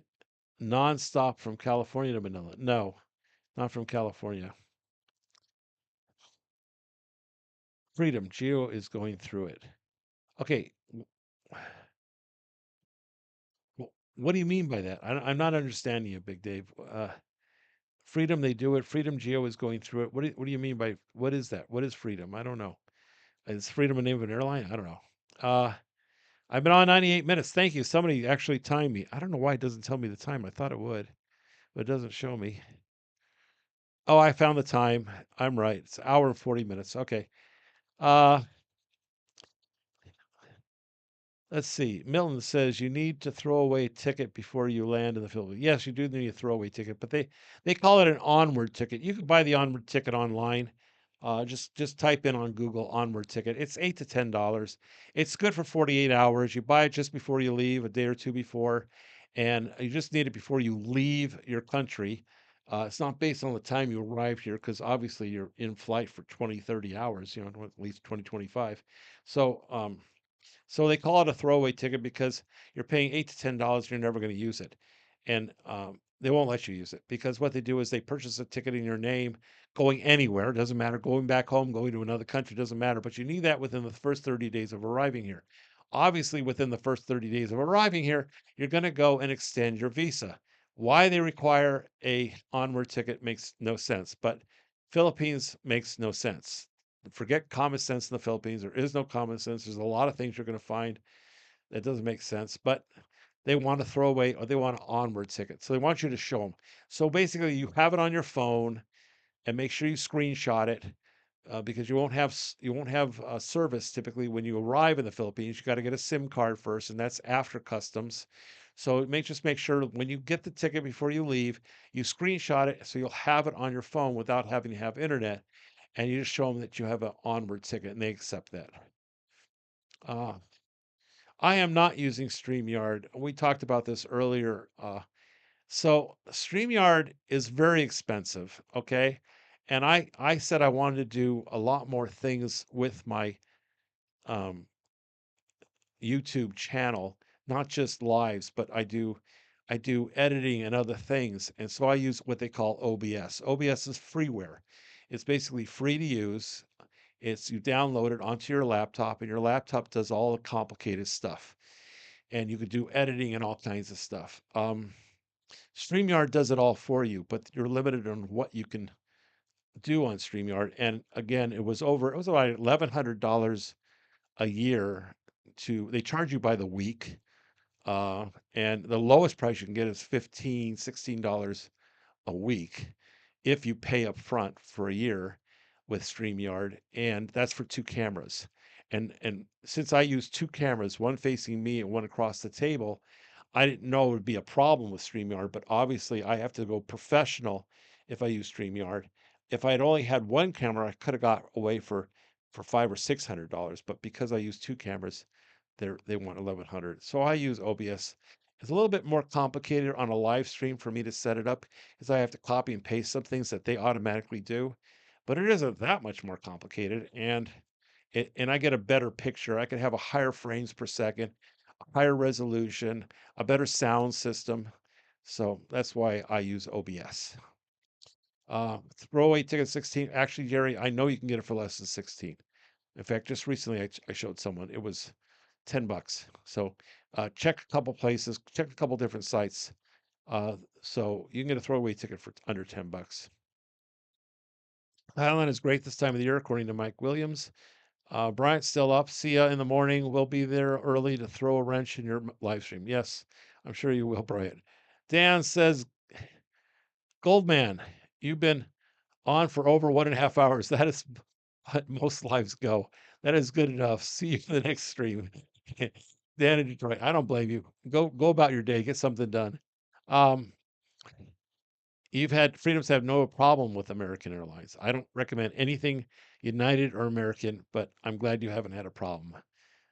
nonstop from California to Manila. No, not from California. Freedom. Geo is going through it. Okay. What do you mean by that? I'm not understanding you, Big Dave. Freedom, they do it. Freedom Geo is going through it. What do you mean by what is that? What is Freedom? I don't know. Is Freedom a name of an airline? I don't know. Uh, I've been on 98 minutes. Thank you. Somebody actually timed me. I don't know why it doesn't tell me the time. I thought it would, but it doesn't show me. Oh, I found the time. I'm right. It's an hour and 40 minutes. Okay. Uh, let's see. Milton says you need to throw away ticket before you land in the Philippines. Yes, you do need a throwaway ticket, but they call it an onward ticket. You can buy the onward ticket online. Just type in on Google onward ticket. It's $8 to $10. It's good for 48 hours. You buy it just before you leave, a day or two before, and you just need it before you leave your country. It's not based on the time you arrive here because obviously you're in flight for 20, 30 hours, at least 20, 25. So they call it a throwaway ticket because you're paying $8 to $10. You're never going to use it, and they won't let you use it because what they do is they purchase a ticket in your name, going anywhere. Doesn't matter. Going back home, going to another country, doesn't matter. But you need that within the first 30 days of arriving here. Obviously, within the first 30 days of arriving here, you're going to go and extend your visa. Why they require a onward ticket makes no sense, but Philippines makes no sense. Forget common sense in the Philippines. There is no common sense. There's a lot of things you're going to find that doesn't make sense, but they want to throw away or they want an onward ticket. So they want you to show them. So basically, you have it on your phone and make sure you screenshot it because you won't have service typically when you arrive in the Philippines. You got to get a SIM card first, and that's after customs. So just make sure when you get the ticket before you leave, you screenshot it so you'll have it on your phone without having to have internet, and you just show them that you have an onward ticket, and they accept that. Uh, I am not using StreamYard. We talked about this earlier. So StreamYard is very expensive, okay? And I said I wanted to do a lot more things with my um, YouTube channel, not just lives, but I do editing and other things. And so I use what they call OBS. OBS is freeware. It's basically free to use. It's you download it onto your laptop, and your laptop does all the complicated stuff. And you could do editing and all kinds of stuff. StreamYard does it all for you, but you're limited on what you can do on StreamYard. And again, it was about $1,100 a year they charge you by the week. And the lowest price you can get is $15, $16 a week if you pay up front for a year with StreamYard, and that's for two cameras. And since I use two cameras, one facing me and one across the table, I didn't know it would be a problem with StreamYard, but obviously I have to go professional if I use StreamYard. If I had only had one camera, I could have got away for $500 or $600, but because I use two cameras, they want 1,100. So I use OBS. It's a little bit more complicated on a live stream for me to set it up because I have to copy and paste some things that they automatically do, but it isn't that much more complicated, and I get a better picture. I can have a higher frames per second, a higher resolution, a better sound system. So that's why I use OBS. Throwaway ticket 16. Actually, Jerry, I know you can get it for less than 16. In fact, just recently I showed someone it was $10. So check a couple places, check a couple different sites. So you can get a throwaway ticket for under $10. Thailand is great this time of the year, according to Mike Williams. Bryant's still up. See ya in the morning. We'll be there early to throw a wrench in your live stream. Yes, I'm sure you will, Bryant. Dan says, Goldman, you've been on for over 1.5 hours. That is what most lives go. That is good enough. See you in the next stream. Dan in Detroit. I don't blame you. Go about your day. Get something done. Um, you've had freedoms have no problem with American Airlines. I don't recommend anything United or American, but I'm glad you haven't had a problem.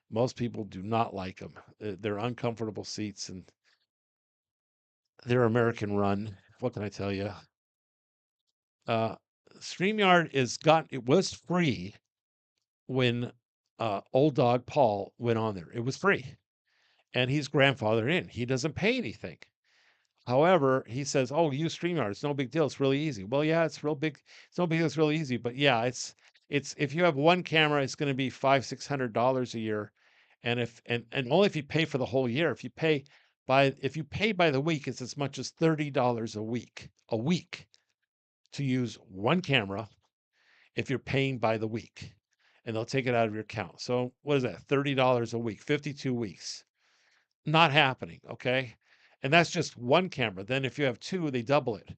Most people do not like them. They're uncomfortable seats and they're American run. What can I tell you? Uh, StreamYard it was free when old dog Paul went on there. It was free, and he's grandfathered in. He doesn't pay anything. However, he says, "Oh, use StreamYard. It's no big deal. It's really easy." Well, yeah, it's real big. It's no big deal. It's really easy. But yeah, it's if you have one camera, it's going to be $500-$600 a year, and and only if you pay for the whole year. If you pay by the week, it's as much as $30 a week to use one camera if you're paying by the week, and they'll take it out of your account. So what is that? $30 a week, 52 weeks. Not happening, okay? And that's just one camera. Then if you have two, they double it.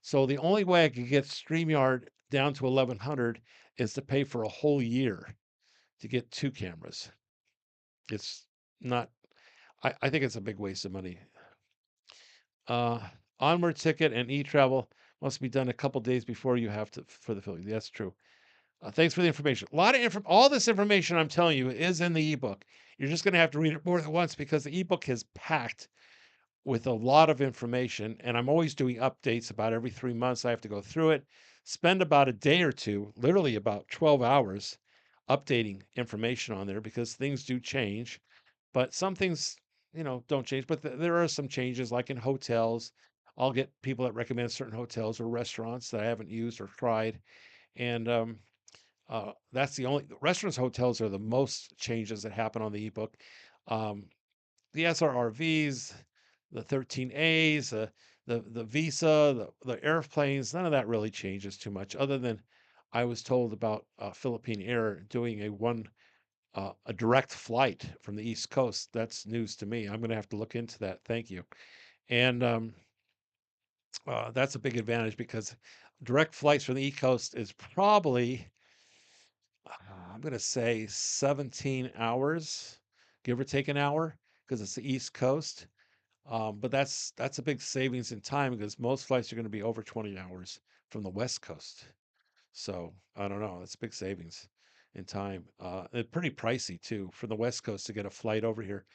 So the only way I could get StreamYard down to 1100 is to pay for a whole year to get two cameras. It's not, I think it's a big waste of money. Uh, Onward ticket and e-travel must be done a couple days before you have to for the Philippines. That's true. Thanks for the information. A lot of all this information I'm telling you is in the ebook. You're just going to have to read it more than once because the ebook is packed with a lot of information, and I'm always doing updates about every 3 months. I have to go through it, spend about a day or two, literally about 12 hours, updating information on there because things do change. But some things, don't change. But there are some changes, like in hotels. I'll get people that recommend certain hotels or restaurants that I haven't used or tried, and that's the only restaurants, hotels are the most changes that happen on the ebook. Um, the SRRVs, the 13As, the visa, the airplanes, none of that really changes too much, other than I was told about Philippine Air doing a direct flight from the East Coast. That's news to me. I'm going to have to look into that. Thank you. And that's a big advantage because direct flights from the East Coast is probably, I'm going to say 17 hours, give or take an hour, because it's the East Coast. But that's a big savings in time because most flights are going to be over 20 hours from the West Coast. So I don't know. That's big savings in time. It's pretty pricey too from the West Coast to get a flight over here.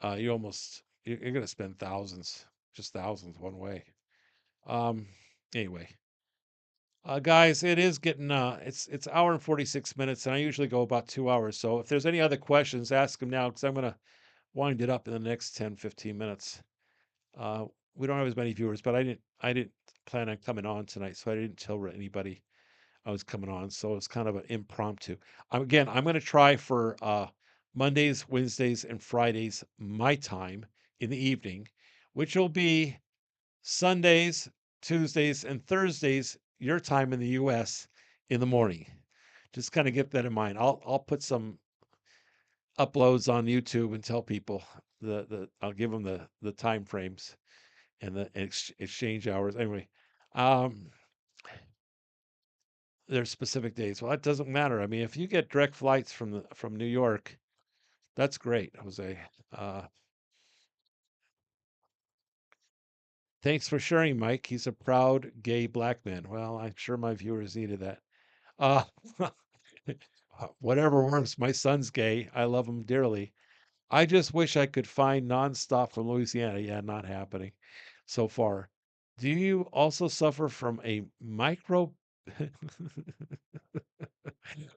You're going to spend thousands, just thousands one way. Um, anyway, guys, it is getting it's hour and 46 minutes, and I usually go about 2 hours. So if there's any other questions, ask them now because I'm going to wind it up in the next 10-15 minutes. Uh, we don't have as many viewers, but I didn't plan on coming on tonight, so I didn't tell anybody I was coming on. So it's kind of an impromptu. Again, I'm going to try for Mondays, Wednesdays, and Fridays my time in the evening, which will be Sundays, Tuesdays, and Thursdays your time in the U.S. in the morning. Just kind of get that in mind. I'll put some uploads on YouTube and tell people I'll give them the time frames and the exchange hours. Anyway, um, there's specific days. Well, it doesn't matter. I mean, if you get direct flights from New York, that's great, Jose. Uh, Thanks for sharing, Mike. He's a proud gay black man. Well, I'm sure my viewers needed that. Uh, whatever works. My son's gay. I love him dearly. I just wish I could find nonstop from Louisiana. Yeah, not happening so far. Do you also suffer from a micro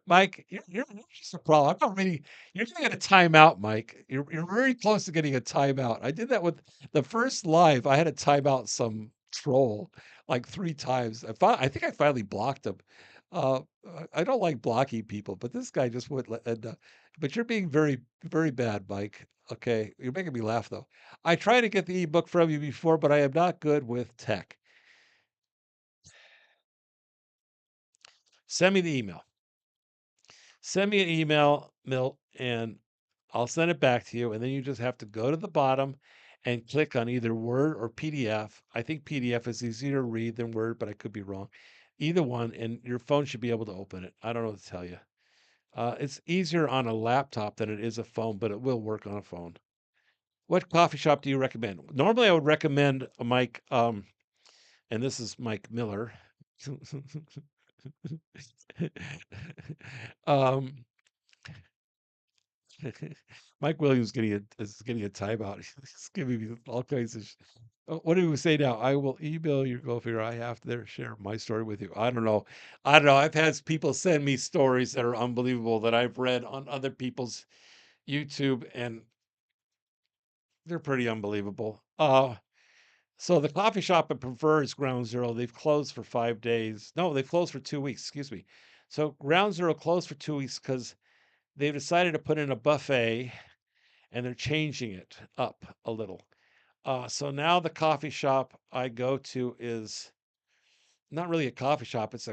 Mike, you're just a problem. I'm not really, you're going to get a timeout, Mike. You're very close to getting a timeout. I did that with the first live. I had to time out some troll like 3 times. I think I finally blocked him. Uh, I don't like blocking people, but this guy just wouldn't let. But you're being very, very bad, Mike. Okay, you're making me laugh though. I tried to get the ebook from you before, but I am not good with tech. Send me the email. Send me an email, Milt, and I'll send it back to you. And then you just have to go to the bottom and click on either Word or PDF. I think PDF is easier to read than Word, but I could be wrong. Either one, and your phone should be able to open it. I don't know what to tell you. It's easier on a laptop than it is a phone, but it will work on a phone. What coffee shop do you recommend? Normally, I would recommend Mike, and this is Mike Miller. um, Mike Williams is getting a timeout. He's giving me all kinds of. What do we say now? I will email you, go figure. I have to share my story with you. I don't know. I don't know. I've had people send me stories that are unbelievable that I've read on other people's YouTube, and they're pretty unbelievable. So the coffee shop I prefer is Ground Zero. They've closed for 5 days. No, they've closed for 2 weeks. Excuse me. So Ground Zero closed for 2 weeks because they've decided to put in a buffet and they're changing it up a little. So now the coffee shop I go to is not really a coffee shop. It's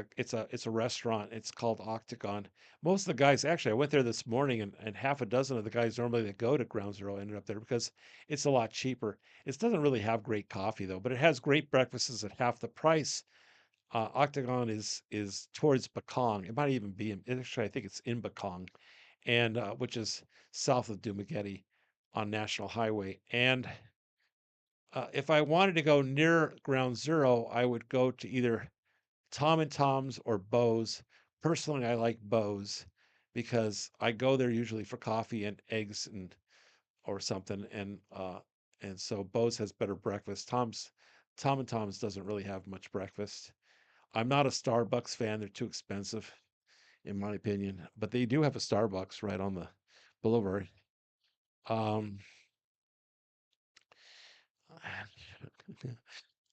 a restaurant. It's called Octagon. Most of the guys, actually, I went there this morning, and half a dozen of the guys normally that go to Ground Zero ended up there because it's a lot cheaper. It doesn't really have great coffee though, but it has great breakfasts at half the price Octagon is towards Bakong. It might even be actually I think it's in Bakong, and which is south of Dumaguete on National Highway. And if I wanted to go near Ground Zero, I would go to either Tom and Tom's or Bo's. Personally, I like Bo's because I go there usually for coffee and eggs and or something, and so Bo's has better breakfast. Tom and Tom's doesn't really have much breakfast. I'm not a Starbucks fan; they're too expensive, in my opinion. But they do have a Starbucks right on the boulevard. Um,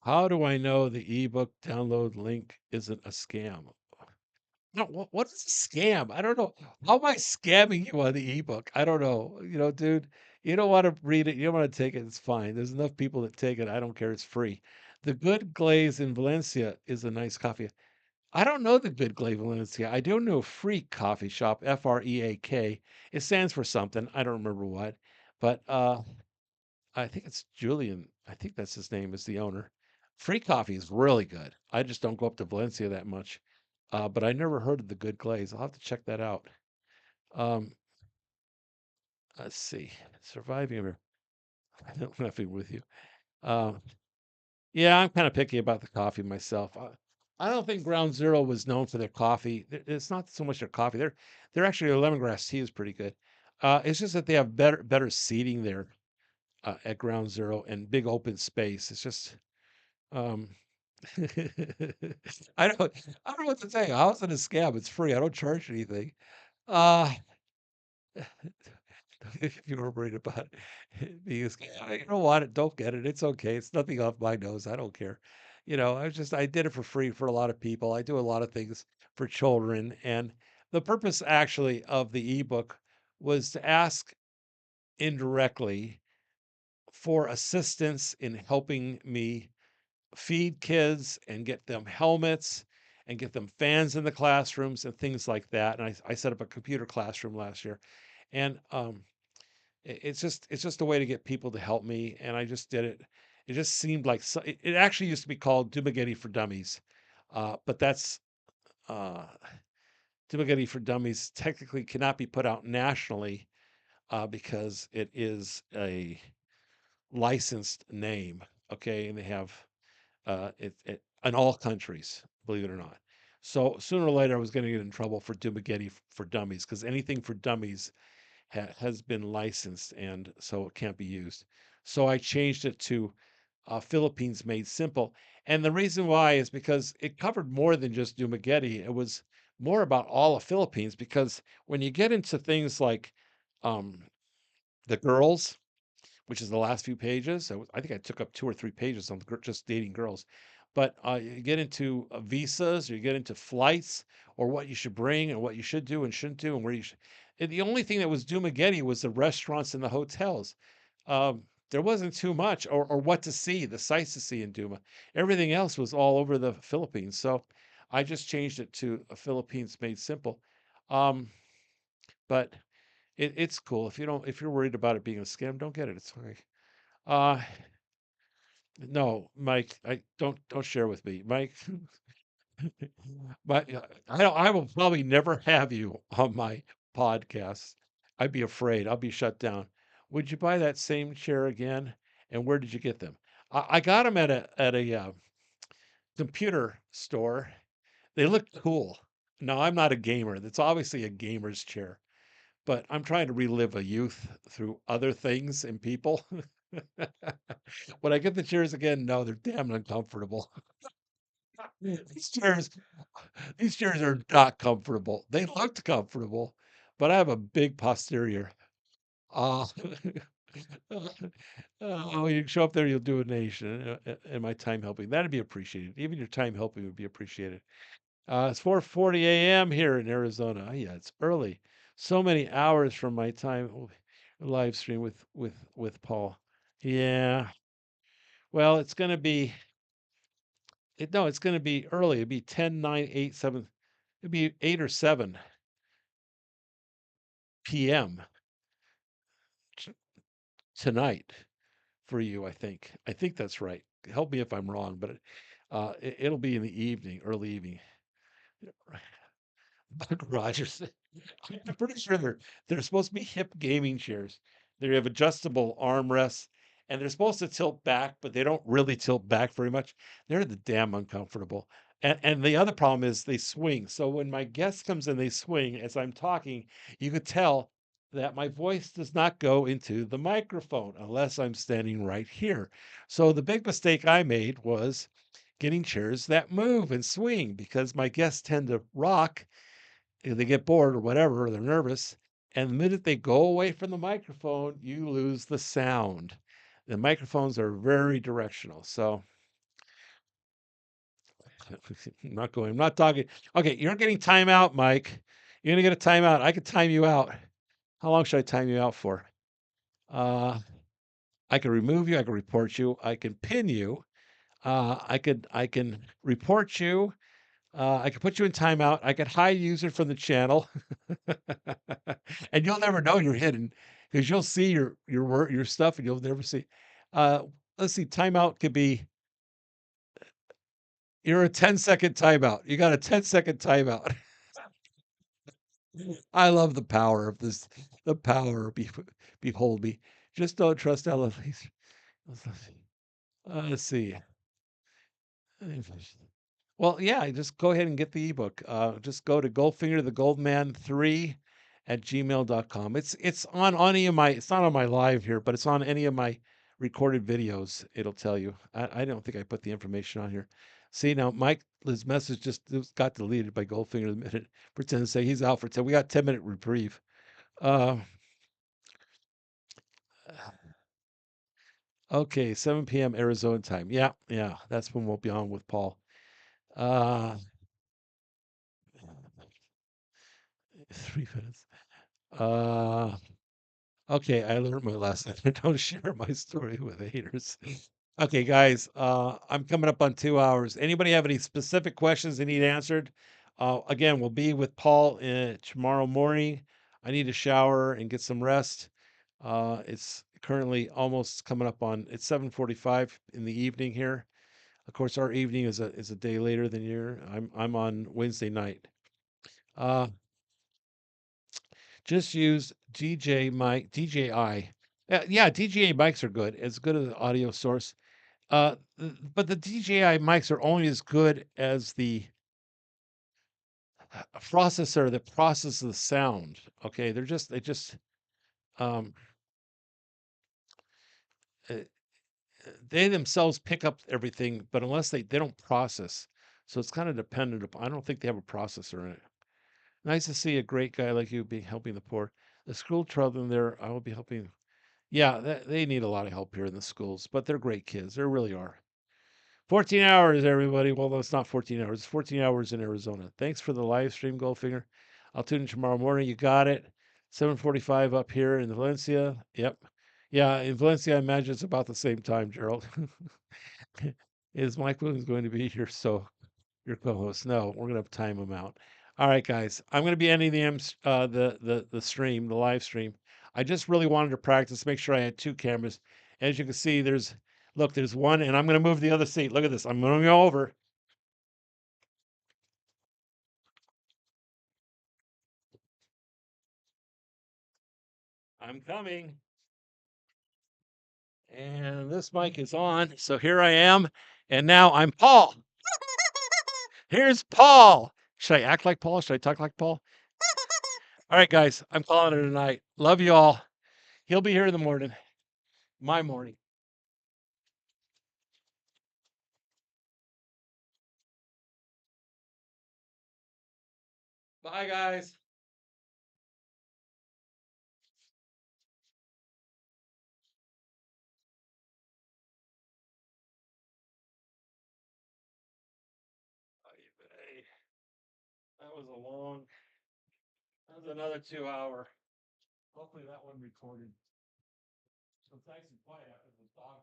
how do I know the ebook download link isn't a scam? No, what is a scam? I don't know. How am I scamming you on the ebook? I don't know. Dude, you don't want to read it. You don't want to take it. It's fine. There's enough people that take it. I don't care. It's free. The Good Glaze in Valencia is a nice coffee. I don't know the Good Glaze Valencia. I do know Free Coffee Shop, Freak. It stands for something. I don't remember what. But I think it's Julian. I think that's his name, is the owner. Free coffee is really good. I just don't go up to Valencia that much. But I never heard of the Good Glaze. I'll have to check that out. Um, let's see. Surviving or nothing with you. Um, yeah, I'm kind of picky about the coffee myself. I don't think Ground Zero was known for their coffee. It's not so much their coffee. They're actually their lemongrass tea is pretty good. It's just that they have better seating there at Ground Zero and big open space. It's just um, I don't I don't know what to say. How's it a scam? It's free. I don't charge anything. Uh if you were worried about it being a scam, you don't want it, don't get it. It's okay. It's nothing off my nose. I don't care. I did it for free for a lot of people. I do a lot of things for children. And the purpose actually of the ebook was to ask indirectly for assistance in helping me feed kids and get them helmets and get them fans in the classrooms and things like that. And I set up a computer classroom last year, and it's just a way to get people to help me, and I just did it. It just seemed like it actually used to be called Dumaguete for Dummies, but that's uh, Dumaguete for Dummies technically cannot be put out nationally because it is a licensed name. Okay, and they have it in all countries, believe it or not. So sooner or later, I was going to get in trouble for Dumaguete for Dummies because anything for dummies has been licensed, and so it can't be used. So I changed it to Philippines Made Simple, and the reason why is because it covered more than just Dumaguete. It was more about all of Philippines because when you get into things like um, the girls, which is the last few pages. I think I took up 2 or 3 pages on just dating girls. But you get into visas, or you get into flights, or what you should bring, and what you should do and shouldn't do, and where you should. And the only thing that was Dumaguete was the restaurants and the hotels. There wasn't too much, or what to see, the sights to see in Duma. Everything else was all over the Philippines. So I just changed it to a Philippines Made Simple. Um, but it's cool. If you're worried about it being a scam, don't get it. It's okay. Uh, no, Mike, I don't share with me, Mike. But I will probably never have you on my podcast. I'd be afraid. I'll be shut down. Would you buy that same chair again? And where did you get them? I got them at a computer store. They look cool. No, I'm not a gamer. That's obviously a gamer's chair, but I'm trying to relive a youth through other things and people. When I get the chairs again, no, they're damn uncomfortable. These chairs, these chairs are not comfortable. They looked comfortable, but I have a big posterior. Uh, oh, you show up there, you'll do a nation, and my time helping. That'd be appreciated. Even your time helping would be appreciated. It's 4:40 a.m. here in Arizona. Yeah, it's early. So many hours from my time live stream with Paul. Yeah. Well, it's gonna be no, it's gonna be early. It'd be 10, 9, 8, 7. It'd be 8 or 7 p.m. tonight for you, I think. I think that's right. Help me if I'm wrong, but It'll be in the evening, early evening. Buck Rogers. I'm pretty sure they're supposed to be hip gaming chairs. They have adjustable armrests, and they're supposed to tilt back, but they don't really tilt back very much. They're the damn uncomfortable. And the other problem is they swing. So when my guest comes in, they swing. As I'm talking, you could tell that my voice does not go into the microphone unless I'm standing right here. So the big mistake I made was getting chairs that move and swing because my guests tend to rock if they get bored or whatever, or they're nervous. And the minute they go away from the microphone, you lose the sound. The microphones are very directional. So I'm not talking. Okay, you're getting timeout, Mike. You're gonna get a timeout. I could time you out. How long should I time you out for? Uh, I can remove you. I can report you. I can pin you. I can report you. I could put you in timeout. I could hide user from the channel, and you'll never know you're hidden because you'll see your stuff and you'll never see. Uh, let's see. Timeout could be you're a 10-second timeout. You got a 10-second timeout. I love the power of this. The power. Behold me. Just don't trust elevators. Let's see. Well, yeah, just go ahead and get the ebook. Just go to Goldfinger the Goldman 3 at gmail.com. It's on any of my it's not on my live here, but it's on any of my recorded videos. It'll tell you. I don't think I put the information on here. See now, His message got deleted by Goldfinger the minute. Pretend to say he's out for 10. We got 10-minute reprieve. Uh, okay, 7 p.m. Arizona time. Yeah, yeah, that's when we'll be on with Paul. Uh, 3 minutes. Uh, Okay, I learned my lesson. Don't share my story with haters. Okay, guys, I'm coming up on 2 hours. Anybody have any specific questions they need answered? Again, we'll be with Paul tomorrow morning. I need to shower and get some rest. It's currently almost coming up on it's 7:45 in the evening here. Of course, our evening is a day later than your. I'm on Wednesday night. Uh, Just use DJ mic, DJI. Yeah, DJI mics are good. As good as an audio source. But the DJI mics are only as good as the processor that processes the sound. Okay, um, uh, they themselves pick up everything, but unless they don't process, so it's kind of dependent upon. I don't think they have a processor in it. Nice to see a great guy like you be helping the poor. The school children there, I will be helping. Yeah, they need a lot of help here in the schools, but they're great kids. They really are. 14 hours, everybody. Well, no, it's not 14 hours. It's 14 hours in Arizona. Thanks for the live stream, Goldfinger. I'll tune in tomorrow morning. You got it. 7:45 up here in Valencia. Yep. Yeah, in Valencia, I imagine it's about the same time, Gerald. Is Mike Williams going to be here? So your co-host. No, we're gonna time him out. All right, guys. I'm gonna be ending the stream, the live stream. I just really wanted to practice, make sure I had two cameras. As you can see, there's one, and I'm gonna move the other seat. Look at this. I'm gonna go over. I'm coming. And this mic is on. So here I am. And now I'm Paul. Here's Paul. Should I act like Paul? Should I talk like Paul? All right, guys. I'm calling it a night. Love you all. He'll be here in the morning. My morning. Bye, guys. Hey, that was a long, that was another 2 hour. Hopefully that one recorded. So it's nice and quiet after the dog.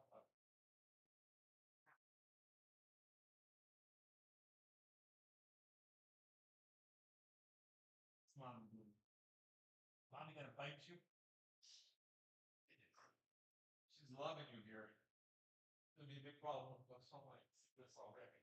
Mom, Mommy gonna bite you? She's loving you here. It'll be a big problem with something like this already.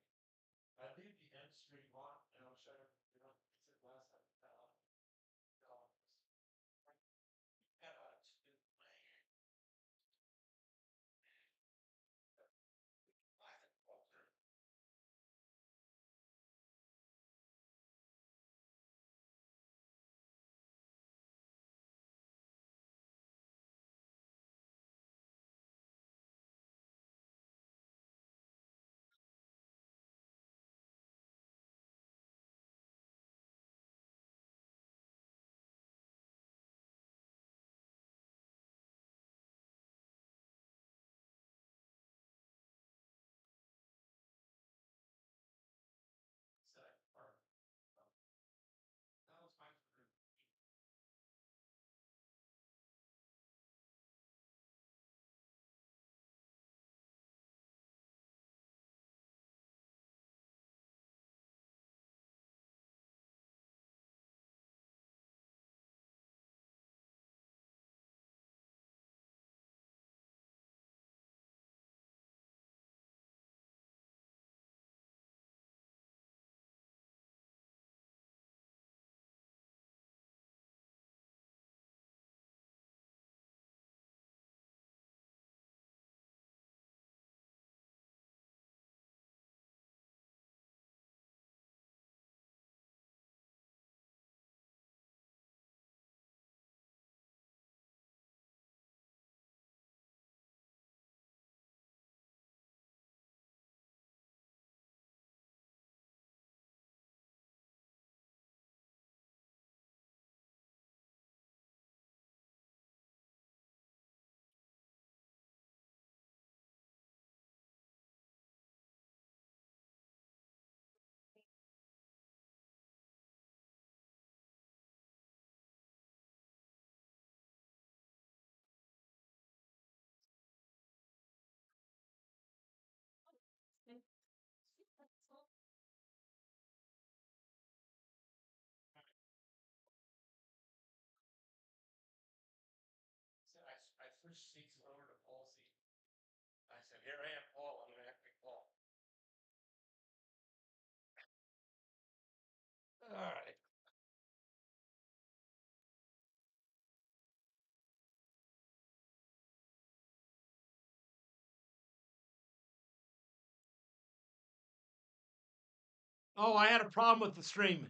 switch seats over to Paul's seat. I said, "Here I am, Paul. I'm gonna have to be Paul." All right. Oh, I had a problem with the stream.